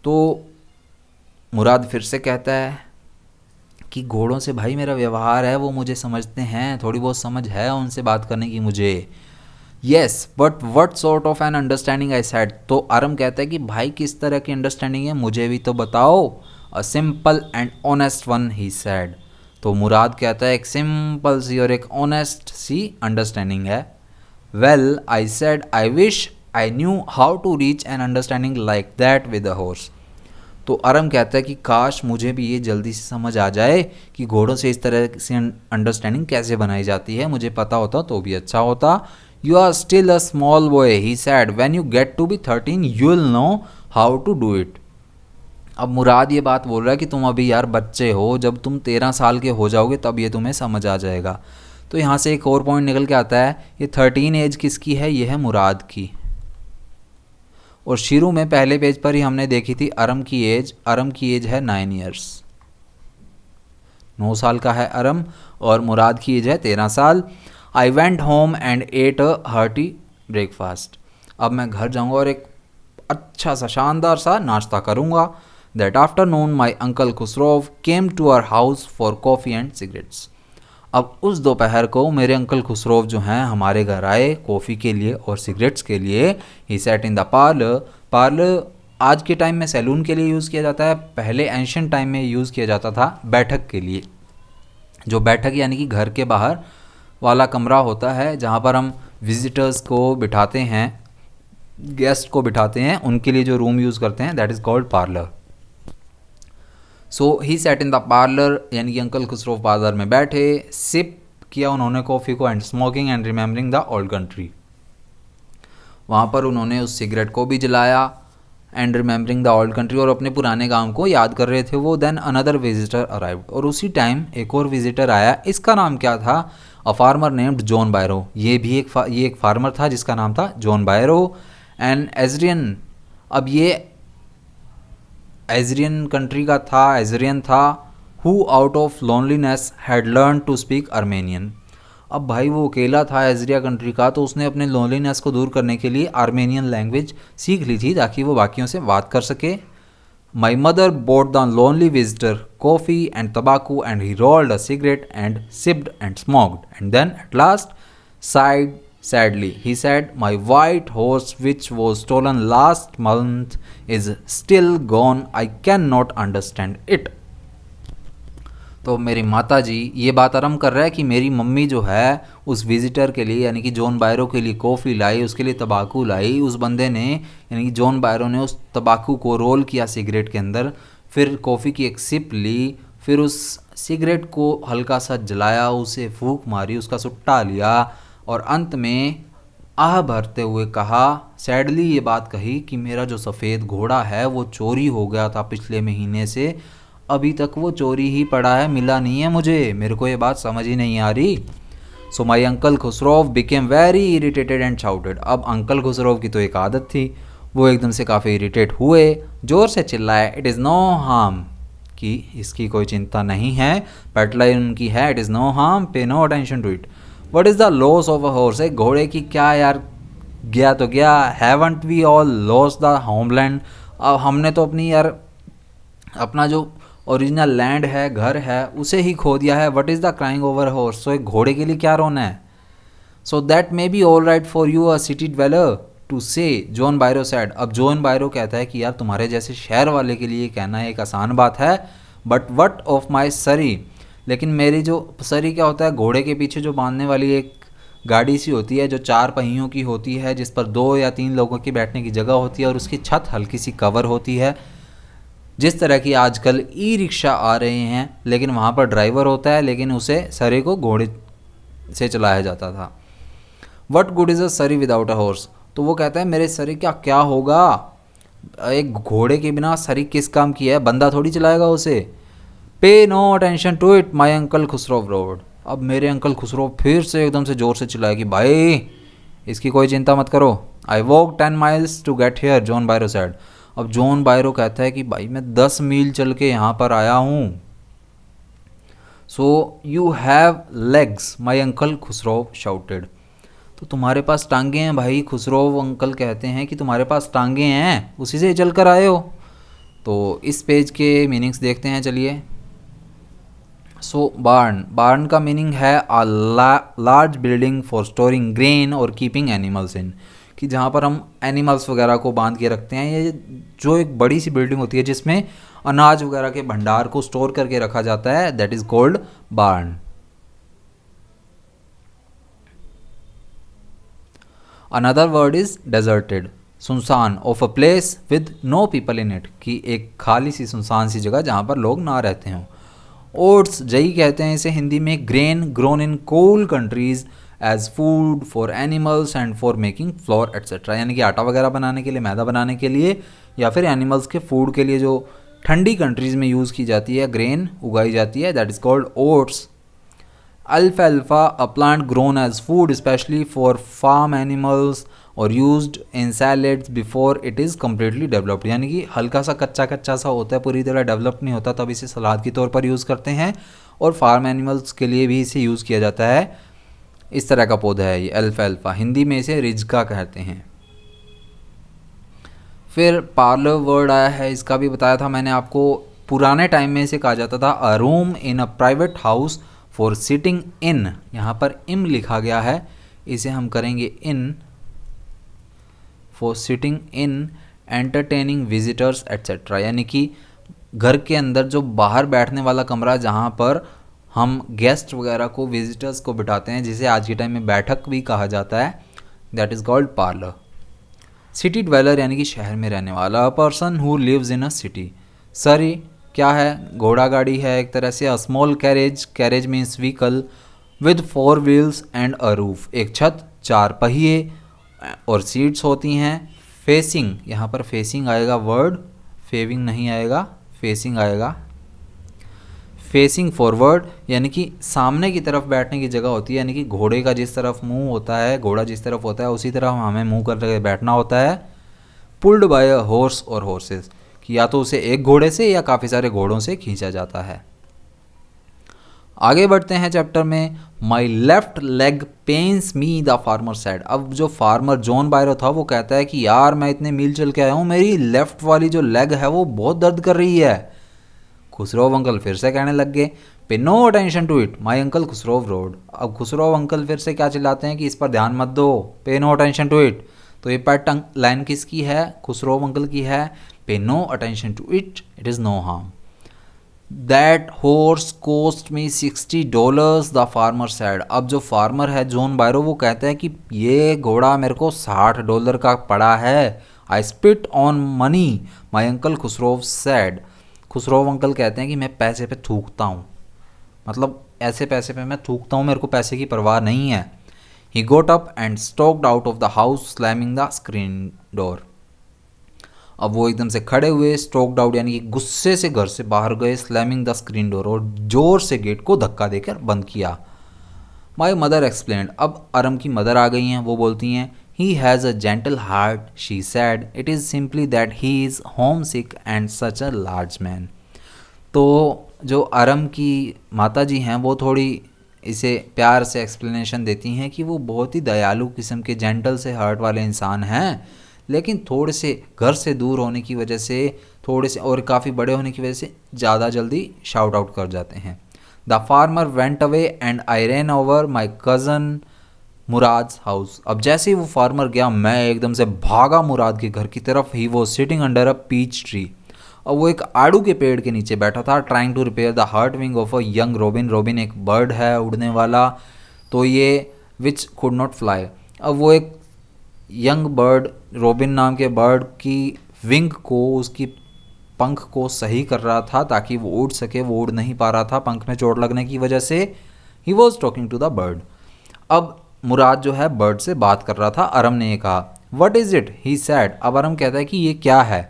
तो मुराद फिर से कहता है कि घोड़ों से भाई मेरा व्यवहार है, वो मुझे समझते हैं, थोड़ी बहुत समझ है उनसे बात करने की मुझे। Yes but what sort of an understanding, I said. तो आरम कहता है कि भाई किस तरह की अंडरस्टैंडिंग है, मुझे भी तो बताओ। A simple and honest one, he said. तो मुराद कहता है एक सिंपल सी और एक ऑनेस्ट सी अंडरस्टैंडिंग है। Well I said I wish I knew how to reach an understanding like that with a horse. तो अरम कहता है कि काश मुझे भी ये जल्दी से समझ आ जाए कि घोड़ों से इस तरह से अंडरस्टैंडिंग कैसे बनाई जाती है, मुझे पता होता तो भी अच्छा होता। You are still a small boy, he said, when you get to be 13 you will know how to do it. अब मुराद ये बात बोल रहा है कि तुम अभी यार बच्चे हो, जब तुम 13 साल के हो जाओगे तब ये तुम्हें समझ आ जाएगा। तो यहाँ से एक और पॉइंट निकल के आता है, ये 13 एज किसकी है, ये है मुराद की। और शुरू में पहले पेज पर ही हमने देखी थी अरम की एज। अरम की एज है 9 ईयर्स, 9 साल का है अरम, और मुराद की एज है 13 साल। I went home and at a hearty breakfast. अब मैं घर जाऊंगा और एक अच्छा सा शानदार सा नाश्ता करूंगा। That afternoon my uncle Khosrove came to our house for coffee and cigarettes. अब उस दोपहर को मेरे अंकल खुसरोव जो हैं हमारे घर आए कॉफ़ी के लिए और सिगरेट्स के लिए। He sat in the parlour. Parlour आज के टाइम में सैलून के लिए यूज़ किया जाता है, पहले एंशियंट टाइम में यूज़ किया जाता था बैठक के लिए। जो बैठक यानी कि घर के बाहर वाला कमरा होता है जहाँ पर हम विजिटर्स को बिठाते हैं, गेस्ट को बिठाते हैं, उनके लिए जो रूम यूज़ करते हैं, that is called parlour. So he sat in the parlour, यानी कि अंकल खुसरो पार्लर में बैठे, सिप किया उन्होंने कॉफ़ी को, and smoking and remembering the old country, वहाँ पर उन्होंने उस सिगरेट को भी जलाया, and remembering the old country, और अपने पुराने गांव को याद कर रहे थे वो। देन अनदर विजिटर अराइव्ड, और उसी टाइम एक और विजिटर आया। इसका नाम क्या था? A farmer named John बायरो। ये एक फार्मर था जिसका नाम था जॉन बायरो। एंड एजरियन, अब ये एजरियन कंट्री का था, एजरियन था, who out of loneliness had learn to speak Armenian. अब भाई वो अकेला था एजरिया कंट्री का, तो उसने अपने लोनलीनेस को दूर करने के लिए आर्मेनियन लैंग्वेज सीख ली थी ताकि वो बाकियों से बात कर सके। My mother bought the lonely visitor coffee and tobacco, and he rolled a cigarette and sipped and smoked, and then at last sighed sadly he said, my white horse which was stolen last month is still gone, I can not understand it. तो मेरी माता जी ये बात आरम्भ कर रहा है कि मेरी मम्मी जो है उस विजिटर के लिए, यानी कि जॉन बायरो के लिए कॉफ़ी लाई, उसके लिए तंबाकू लाई। उस बंदे ने, यानी कि जॉन बायरो ने उस तंबाकू को रोल किया सिगरेट के अंदर, फिर कॉफ़ी की एक सिप ली, फिर उस सिगरेट को हल्का सा जलाया, उसे फूंक मारी, उसका सुट्टा लिया, और अंत में आह भरते हुए कहा, सैडली ये बात कही कि मेरा जो सफ़ेद घोड़ा है वो चोरी हो गया था पिछले महीने से, अभी तक वो चोरी ही पड़ा है, मिला नहीं है मुझे, मेरे को ये बात समझ ही नहीं आ रही। So my uncle Khosrove became very irritated and shouted. अब अंकल खुसरोव की तो एक आदत थी, वो एकदम से काफ़ी इरिटेट हुए, ज़ोर से चिल्लाए, इट इज़ नो हार्म, कि इसकी कोई चिंता नहीं है, पेटलाइन उनकी है, it is no harm, pay no attention to it, what is the loss of a horse, एक घोड़े की क्या यार, गया तो गया, haven't we all lost the homeland, अब हमने तो अपनी यार अपना जो ओरिजिनल लैंड है, घर है, उसे ही खो दिया है, what is the crying over horse, so एक घोड़े के लिए क्या रोना है। So that may be all right for you a city dweller to say, John Byro said. अब जॉन बायरो कहता है कि यार तुम्हारे जैसे शहर वाले के लिए कहना एक आसान बात है, बट वट ऑफ माई सरी, लेकिन मेरी जो सरी क्या होता है, घोड़े के पीछे जो बांधने वाली एक गाड़ी सी होती है जो 4 पहियों की होती है, जिस पर 2 या 3 लोगों की बैठने की जगह होती है, और उसकी छत हल्की सी कवर होती है, जिस तरह की आजकल ई रिक्शा आ रहे हैं, लेकिन वहाँ पर ड्राइवर होता है, लेकिन उसे सरी को घोड़े से चलाया जाता था। वट गुड इज़ अ सरी विदाउट अ हॉर्स, तो वो कहता है मेरे सरी का क्या होगा, एक घोड़े के बिना सरी किस काम की है, बंदा थोड़ी चलाएगा उसे। Pay no attention to it my uncle Khosrove roared. अब मेरे अंकल खुसरो फिर से एकदम से ज़ोर से चिल्लाए कि भाई इसकी कोई चिंता मत करो। I walk 10 miles to get here, John Byro said. अब जॉन बायरो कहता है कि भाई मैं 10 मील चल के यहाँ पर आया हूँ। So you have legs my uncle Khusro shouted, तो तुम्हारे पास टांगे हैं भाई, खुसरो अंकल कहते हैं कि तुम्हारे पास टांगे हैं, उसी से चल कर आए हो। तो इस पेज के मीनिंग्स देखते हैं, चलिए। सो बार्न का मीनिंग है a large building for storing grain और कीपिंग एनिमल्स इन, कि जहाँ पर हम एनिमल्स वगैरह को बांध के रखते हैं, ये जो एक बड़ी सी बिल्डिंग होती है जिसमें अनाज वगैरह के भंडार को स्टोर करके रखा जाता है, that is called barn. Another word is deserted, सुनसान, of a place with no people in it, कि एक खाली सी सुनसान सी जगह जहाँ पर लोग ना रहते हों। ओट्स, जई कहते हैं इसे हिंदी में, grain grown in cold countries as food for animals and for making flour et cetera, यानी कि आटा वगैरह बनाने के लिए, मैदा बनाने के लिए, या फिर एनिमल्स के फूड के लिए जो ठंडी कंट्रीज़ में यूज़ की जाती है, ग्रेन उगाई जाती है, दैट इज़ कॉल्ड ओट्स। अल्फाल्फा, a plant grown as food especially for farm animals और used in salads before it is completely developed, यानी कि हल्का सा कच्चा कच्चा सा होता है, पूरी तरह डेवलप नहीं होता, तब इसे सलाद के तौर पर यूज़ करते हैं, और फार्म एनिमल्स के लिए भी इसे यूज़ किया जाता है। इस तरह का पौधा है ये अल्फाल्फा, हिंदी में इसे रिजका कहते हैं। फिर पार्लर वर्ड आया है, इसका भी बताया था मैंने आपको, पुराने टाइम में इसे कहा जाता था a room in a private house for sitting in, यहाँ पर इम लिखा गया है, इसे हम करेंगे in, for sitting in entertaining visitors etcetera, यानी कि घर के अंदर जो बाहर बैठने वाला कमरा जहाँ पर हम गेस्ट वगैरह को, विजिटर्स को बिठाते हैं, जिसे आज के टाइम में बैठक भी कहा जाता है, that is called parlour. City dweller यानी कि शहर में रहने वाला, a person who lives in a city. Surrey क्या है, घोड़ा गाड़ी है एक तरह से। A small carriage, carriage means vehicle with 4 wheels and a roof, एक छत, 4 पहिए और सीट्स होती हैं। फेसिंग, यहाँ पर फेसिंग आएगा वर्ड, फेविंग नहीं आएगा, फेसिंग आएगा। फेसिंग फॉरवर्ड यानी कि सामने की तरफ बैठने की जगह होती है, यानी कि घोड़े का जिस तरफ मुंह होता है, घोड़ा जिस तरफ होता है उसी तरफ हमें मुंह करके बैठना होता है। पुल्ड बाय अ हॉर्स और हॉर्सेस, कि या तो उसे एक घोड़े से या काफ़ी सारे घोड़ों से खींचा जाता है। आगे बढ़ते हैं चैप्टर में। My left leg pens me, the farmer said. अब जो फार्मर जॉन बायरो था वो कहता है कि यार मैं इतने मील चल के आया हूँ, मेरी लेफ्ट वाली जो लेग है वो बहुत दर्द कर रही है। खुसरो अंकल फिर से कहने लग गए, pay no attention to it my uncle Khosrove roared. अब खुसरो अंकल फिर से क्या चिल्लाते हैं कि इस पर ध्यान मत दो, पे नो अटेंशन टू इट। तो ये पैट लाइन किसकी है, खुसरो अंकल की है। Pay no attention to it, it is no harm. That horse cost me $60, the farmer said. अब जो फार्मर है जॉन बायरो वो कहता है कि ये घोड़ा मेरे को $60 का पड़ा है। आई spit on money my uncle Khusro sad. Khusro uncle कहते हैं कि मैं पैसे पे थूकता हूँ, मतलब ऐसे पैसे पे मैं थूकता हूँ, मेरे को पैसे की परवाह नहीं है। He got up and stalked out of the house slamming the screen door. अब वो एकदम से खड़े हुए, स्टॉक्ड आउट यानी कि गुस्से से घर से बाहर गए, स्लैमिंग द स्क्रीन डोर, और जोर से गेट को धक्का देकर बंद किया। My mother explained. अब अरम की मदर आ गई हैं, वो बोलती हैं he has a gentle heart she said, it is simply that he is home sick and such a large man. तो जो अरम की माता जी हैं वो थोड़ी इसे प्यार से एक्सप्लेनेशन देती हैं कि वो बहुत ही दयालु किस्म के, जेंटल से हार्ट वाले इंसान हैं, लेकिन थोड़े से घर से दूर होने की वजह से, थोड़े से और काफ़ी बड़े होने की वजह से ज़्यादा जल्दी शाउट आउट कर जाते हैं। The farmer went away and I rain over my cousin Murad house. अब जैसे ही वो फार्मर गया मैं एकदम से भागा मुराद के घर की तरफ। He was sitting under a peach tree. और वो एक आड़ू के पेड़ के नीचे बैठा था, trying to repair the hurt wing of a young robin. Robin एक बर्ड है उड़ने वाला, तो ये विच कुड नॉट फ्लाई। अब वो एक यंग बर्ड, रोबिन नाम के बर्ड की विंग को, उसकी पंख को सही कर रहा था ताकि वो उड़ सके। वो उड़ नहीं पा रहा था पंख में चोट लगने की वजह से। He was talking to the bird. अब मुराद जो है बर्ड से बात कर रहा था। अरम ने ये कहा, what is it, he said. अब अरम कहता है कि ये क्या है।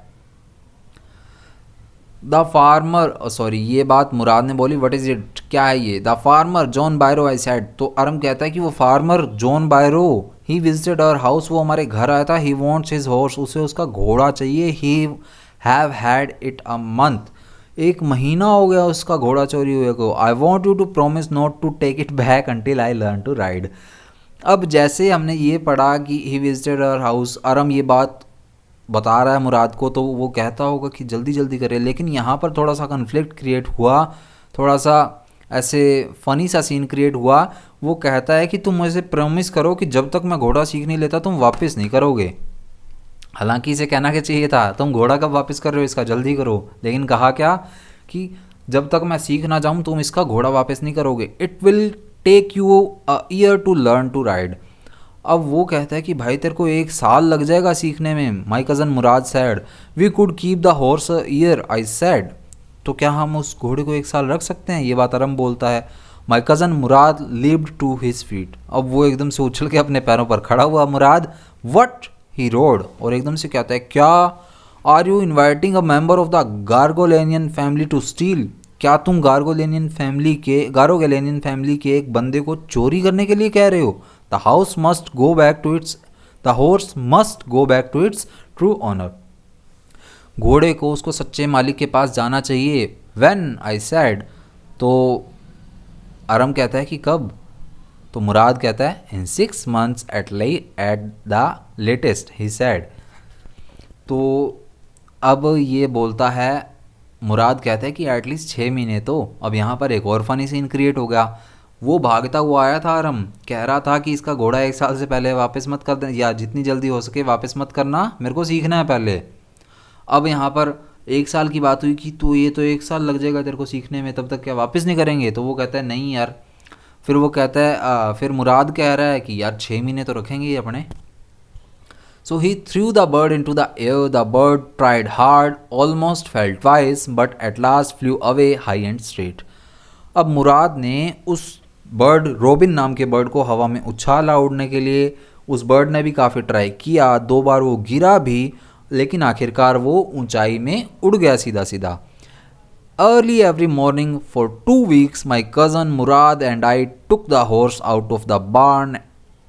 द फार्मर, सॉरी ये बात मुराद ने बोली, व्हाट इज़ इट, क्या है ये। The farmer John Byro I said. तो अरम कहता है कि वो farmer John Byro, he visited our house, वो हमारे घर आया था। ही वॉन्ट्स हिज हॉर्स, उसे उसका घोड़ा चाहिए। He have had it a month, एक महीना हो गया उसका घोड़ा चोरी हुए को। I want you to promise not to take it back until I learn to ride. अब जैसे हमने ये पढ़ा कि he visited our house, Aram ये बात बता रहा है मुराद को, तो वो कहता होगा कि जल्दी जल्दी करे, लेकिन यहाँ पर थोड़ा सा कन्फ्लिक्ट क्रिएट हुआ, थोड़ा सा ऐसे फ़नी सा सीन क्रिएट हुआ। वो कहता है कि तुम मुझे प्रॉमिस करो कि जब तक मैं घोड़ा सीख नहीं लेता तुम वापस नहीं करोगे। हालांकि इसे कहना क्या चाहिए था, तुम घोड़ा कब वापस कर रहे हो, इसका जल्दी करो। लेकिन कहा क्या कि जब तक मैं सीख ना जाऊँ तुम इसका घोड़ा वापस नहीं करोगे। It will take you a year to learn to ride. अब वो कहता है कि भाई तेरे को 1 साल लग जाएगा सीखने में। My cousin Murad said, we could keep the horse a year I said. तो क्या हम उस घोड़े को 1 साल रख सकते हैं, ये बात अरम बोलता है। My cousin Murad lived to his feet. अब वो एकदम से उछल के अपने पैरों पर खड़ा हुआ मुराद। वट, ही रोड, और एकदम से कहता है, क्या are you inviting a member of the Garoghlanian family to steal. क्या तुम गार्गोलेनियन फैमिली के एक बंदे को चोरी करने के लिए कह रहे हो। The horse must go back to its, the horse must go back to its true honour. घोड़े को उसको सच्चे मालिक के पास जाना चाहिए। व्हेन आई सैड, तो अरम कहता है कि कब, तो मुराद कहता है इन 6 months at the latest he sad. तो अब ये बोलता है, मुराद कहता है कि एटलीस्ट 6 महीने। तो अब यहाँ पर एक और फनी सीन क्रिएट हो गया। वो भागता हुआ आया था अरम, कह रहा था कि इसका घोड़ा 1 साल से पहले वापस मत कर दें, या जितनी जल्दी हो सके वापस मत करना, मेरे को सीखना है पहले। अब यहाँ पर 1 साल की बात हुई कि तो ये तो 1 साल लग जाएगा तेरे को सीखने में, तब तक क्या वापस नहीं करेंगे? तो वो कहता है नहीं यार। फिर वो कहता है फिर मुराद कह रहा है कि यार 6 महीने तो रखेंगे ही अपने। So he threw the bird into the air. The bird tried hard, almost fell twice, but at last flew away high and straight. अब मुराद ने उस बर्ड, रॉबिन नाम के बर्ड को हवा में उछाला उड़ने के लिए। उस बर्ड ने भी काफ़ी ट्राई किया, 2 बार वो गिरा भी, लेकिन आखिरकार वो ऊंचाई में उड़ गया सीधा सीधा। Early every morning for 2 weeks, my cousin Murad and I took the horse out of the barn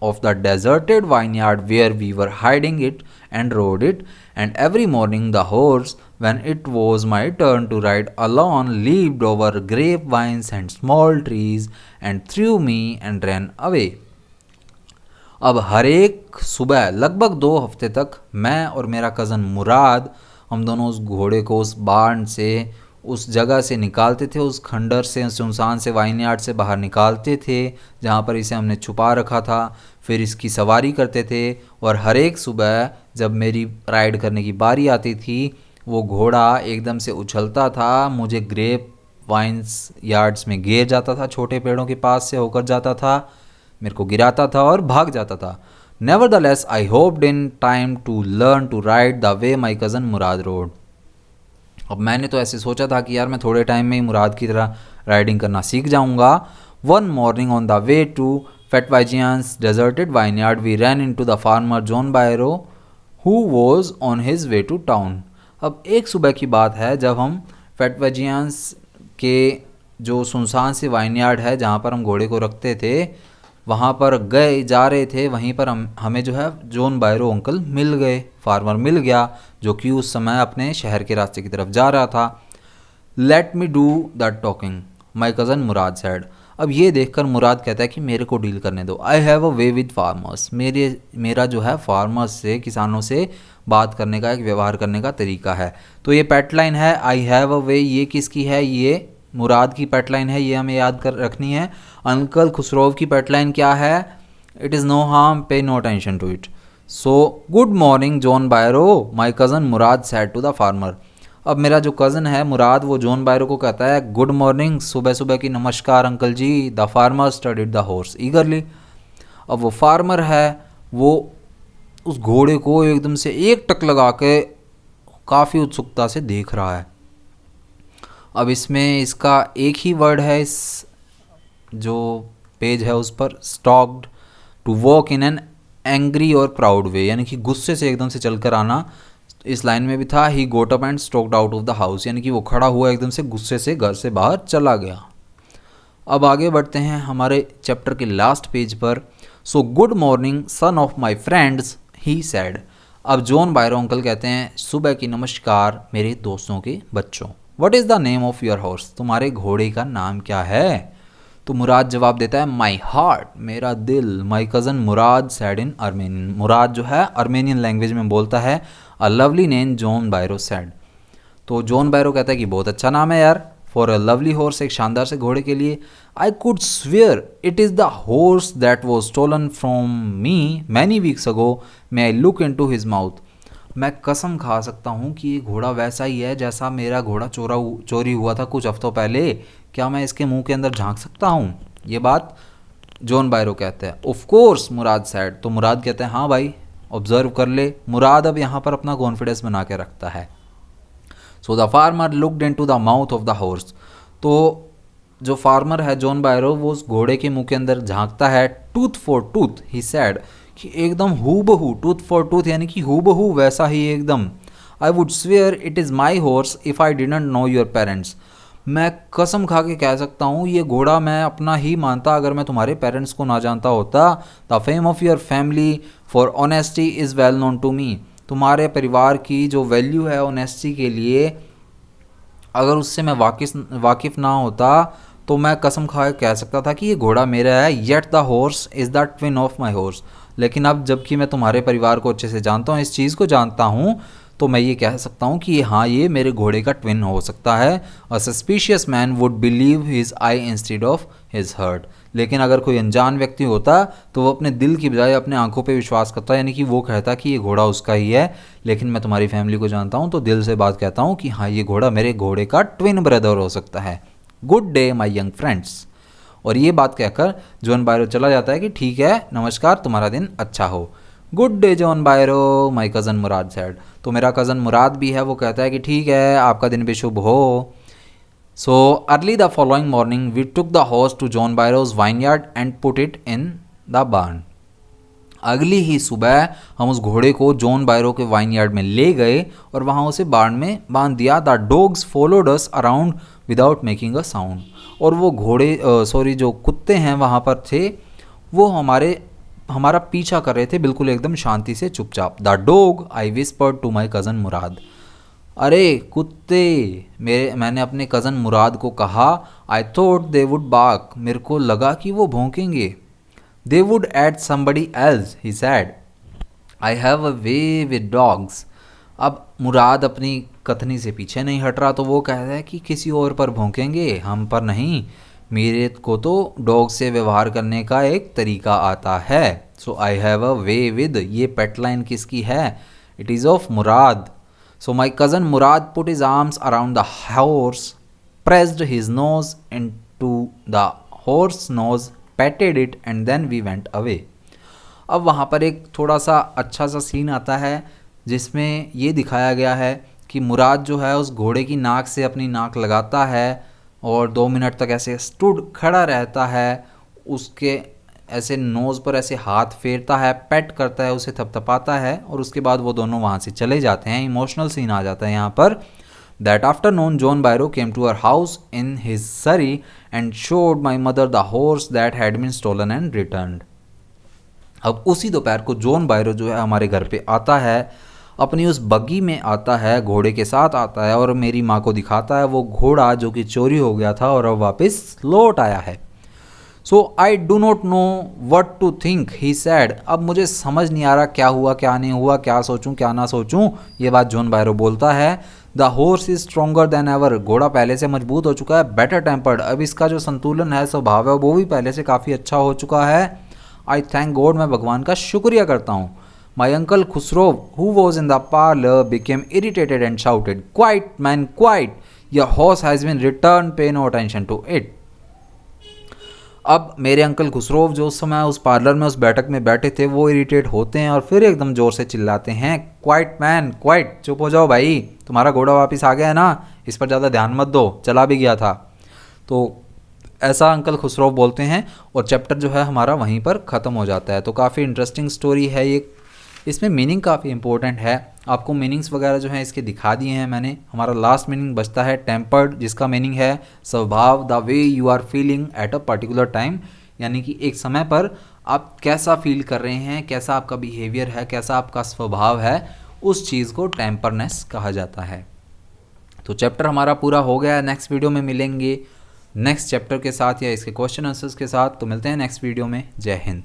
of the deserted vineyard where we were hiding it and rode it. And every morning the horse, when it was my turn to ride alone, leaped over grapevines and small trees and threw me and ran away. अब हर एक सुबह लगभग 2 हफ्ते तक मैं और मेरा cousin मुराद, हम दोनों उस घोड़े को उस बार्न से, उस जगह से निकालते थे, उस खंडर से, सुनसान से वाइनयार्ड से बाहर निकालते थे जहाँ पर इसे हमने छुपा रखा था। फिर इसकी सवारी करते थे और हर एक सुबह जब मेरी राइड करने की बारी आती थी, वो घोड़ा एकदम से उछलता था, मुझे ग्रेप वाइन्स यार्ड्स में गिर जाता था, छोटे पेड़ों के पास से होकर जाता था, मेरे को गिराता था और भाग जाता था। Nevertheless, I hoped in time to learn to ride the way my cousin Murad rode. अब मैंने तो ऐसे सोचा था कि यार मैं थोड़े टाइम में ही मुराद की तरह राइडिंग करना सीख जाऊंगा। One morning on the way to Fetwajian's deserted vineyard, we ran into the farmer John Bairo, who was on his way to town. अब एक सुबह की बात है जब हम फेटवाजियंस के जो सुनसान से वाइनयार्ड है जहाँ पर हम घोड़े को रखते थे, वहाँ पर गए जा रहे थे। वहीं पर हमें जो है जॉन बायरो अंकल मिल गए, फार्मर मिल गया, जो कि उस समय अपने शहर के रास्ते की तरफ जा रहा था। Let me do the talking, my cousin Murad said. अब ये देखकर मुराद कहता है कि मेरे को डील करने दो। आई have a way with farmers, मेरा जो है फार्मर्स से, किसानों से बात करने का, एक व्यवहार करने का तरीका है। तो ये पेट लाइन है आई हैव अ वे, ये किसकी है? ये मुराद की पेट लाइन है, ये हमें याद कर रखनी है। अंकल खुसरोव की पेट लाइन क्या है? It is no harm, pay no attention to it. So good morning John Byro, my cousin Murad said to the farmer. अब मेरा जो कज़न है मुराद, वो जॉन बायरो को कहता है गुड मॉर्निंग, सुबह सुबह की नमस्कार uncle ji. The farmer studied the horse eagerly. अब वो फार्मर है, वो उस घोड़े को एकदम से एक टक लगा के काफ़ी उत्सुकता से देख रहा है। अब इसमें इसका एक ही वर्ड है, इस जो पेज है उस पर, stalked, to walk in an angry और प्राउड वे, यानी कि गुस्से से एकदम से चलकर आना। इस लाइन में भी था he got up and stalked out of the house, यानी कि वो खड़ा हुआ एकदम से गुस्से से घर से बाहर चला गया। अब आगे बढ़ते हैं हमारे चैप्टर के लास्ट पेज पर। सो good morning son of my friends, he said. अब जॉन बायरो अंकल कहते हैं सुबह की नमस्कार मेरे दोस्तों के बच्चों। What is the name of your horse, तुम्हारे घोड़े का नाम क्या है? तो मुराद जवाब देता है माई हार्ट, मेरा दिल। My cousin Murad said in Armenian, Mourad जो है आर्मेनियन लैंग्वेज में बोलता है। A lovely name John Byro said. तो जॉन बायरो कहता है कि बहुत अच्छा नाम है यार, फॉर अ लवली हॉर्स, एक शानदार से घोड़े के लिए। I could swear it is the horse that was stolen from me many weeks ago, may I look in to his mouth. मैं कसम खा सकता हूँ कि ये घोड़ा वैसा ही है जैसा मेरा घोड़ा चोरी हुआ था कुछ हफ्तों पहले। क्या मैं इसके मुंह के अंदर झांक सकता हूँ? ये बात जॉन बायरो कहते हैं। ऑफ कोर्स मुराद सैड, तो मुराद कहते हैं हाँ भाई ऑब्जर्व कर ले। मुराद अब यहाँ पर अपना कॉन्फिडेंस बना के रखता है। So the farmer looked in to the mouth of the horse. तो जो फार्मर है जॉन बायरो, वो उस घोड़े के मुंह के अंदर झांकता है। Tooth for tooth, he sad, कि एकदम हूबहू, टूथ फॉर टूथ यानी कि हूबहू वैसा ही एकदम। I would swear it is my horse if I didn't know your parents. मैं कसम खा के कह सकता हूँ ये घोड़ा मैं अपना ही मानता अगर मैं तुम्हारे पेरेंट्स को ना जानता होता। The fame of your family for honesty is well known to me. तुम्हारे परिवार की जो वैल्यू है ऑनेस्टी के लिए, अगर उससे मैं वाकिफ़ ना होता तो मैं कसम खा के कह सकता था कि ये घोड़ा मेरा है। Yet the horse is the twin of my horse. लेकिन अब जबकि मैं तुम्हारे परिवार को अच्छे से जानता हूँ, इस चीज़ को जानता हूँ, तो मैं ये कह सकता हूँ कि हाँ ये मेरे घोड़े का ट्विन हो सकता है। A suspicious man would believe his eye instead of his heart. लेकिन अगर कोई अनजान व्यक्ति होता तो वो अपने दिल की बजाय अपने आंखों पे विश्वास करता, यानी कि वो कहता कि ये घोड़ा उसका ही है। लेकिन मैं तुम्हारी फैमिली को जानता हूँ तो दिल से बात कहता हूँ कि हाँ ये घोड़ा मेरे घोड़े का ट्विन ब्रदर हो सकता है। Good day my young friends. और ये बात कहकर जॉन बायरो चला जाता है कि ठीक है, नमस्कार, तुम्हारा दिन अच्छा हो। Good day John Byro, my cousin Murad sad. तो मेरा कज़न मुराद भी है, वो कहता है कि ठीक है, आपका दिन भी शुभ हो। So early the following morning we took the horse to John Byro's vineyard and put it in the barn. अगली ही सुबह हम उस घोड़े को जॉन बायरो के वाइनयार्ड में ले गए और वहाँ उसे बार्न में बांध दिया। The dogs followed us around without making a sound. और वो घोड़े जो कुत्ते हैं वहाँ पर थे, वो हमारा पीछा कर रहे थे बिल्कुल एकदम शांति से चुपचाप। The dog I whispered to my cousin Mourad. अरे कुत्ते, मैंने अपने कज़न मुराद को कहा। I thought they would bark. मेरे को लगा कि वो भौंकेंगे। They would at somebody else, he said. I have a way with dogs. अब मुराद अपनी कथनी से पीछे नहीं हट रहा, तो वो कहता है कि किसी और पर भौंकेंगे, हम पर नहीं। मेरे को तो डॉग से व्यवहार करने का एक तरीका आता है। So I have a way with, ये पेट लाइन किसकी है? It is of Murad. So my cousin Murad put his arms around the horse, pressed his nose in to the horse nose, patted it and then we went away. अब वहाँ पर एक थोड़ा सा अच्छा सा सीन आता है जिसमें ये दिखाया गया है कि मुराद जो है उस घोड़े की नाक से अपनी नाक लगाता है और 2 मिनट तक ऐसे स्टूड खड़ा रहता है, उसके ऐसे नोज़ पर ऐसे हाथ फेरता है, पेट करता है, उसे थपथपाता है और उसके बाद वो दोनों वहाँ से चले जाते हैं। इमोशनल सीन आ जाता है यहाँ पर। That afternoon John Byro came to our house in his surrey and showed my mother the horse that had been stolen and returned. अब उसी दोपहर को जॉन बायरो जो है हमारे घर पे आता है, अपनी उस बग्गी में आता है, घोड़े के साथ आता है और मेरी माँ को दिखाता है वो घोड़ा जो कि चोरी हो गया था और अब वापस लौट आया है। So I do not know what to think, he said. अब मुझे समझ नहीं आ रहा क्या हुआ क्या नहीं हुआ, क्या सोचूं क्या ना सोचूं। ये बात जॉन बायरो बोलता है। The horse is stronger then ever. घोड़ा पहले से मजबूत हो चुका है, बेटर टेम्पर्ड। अब इसका जो संतुलन है, स्वभाव है, वो भी पहले से काफ़ी अच्छा हो चुका है। आई थैंक गॉड, मैं भगवान का शुक्रिया करता हूँ। My uncle Khusro who was in the parlour became irritated and shouted, quiet man quiet, your horse has been return, pay no attention to it. अब मेरे अंकल खुसरो जो उस समय उस पार्लर में उस बैठक में बैठे थे, वो इरिटेट होते हैं और फिर एकदम ज़ोर से चिल्लाते हैं, क्वाइट मैन क्वाइट, चुप हो जाओ भाई, तुम्हारा घोड़ा वापस आ गया है ना, इस पर ज़्यादा ध्यान मत दो, चला भी गया था। तो ऐसा अंकल खुसरो बोलते हैं और चैप्टर जो है हमारा वहीं पर ख़त्म हो जाता है। तो काफ़ी इंटरेस्टिंग स्टोरी है ये, इसमें मीनिंग काफ़ी इंपॉर्टेंट है। आपको मीनिंग्स वगैरह जो हैं इसके दिखा दिए हैं मैंने। हमारा लास्ट मीनिंग बचता है टेम्पर्ड, जिसका मीनिंग है स्वभाव, the way you are feeling at a particular time, यानी कि एक समय पर आप कैसा फील कर रहे हैं, कैसा आपका बिहेवियर है, कैसा आपका स्वभाव है, उस चीज़ को टेम्परनेस कहा जाता है। तो चैप्टर हमारा पूरा हो गया है। नेक्स्ट वीडियो में मिलेंगे नेक्स्ट चैप्टर के साथ या इसके क्वेश्चन आंसर्स के साथ। तो मिलते हैं नेक्स्ट वीडियो में। जय हिंद।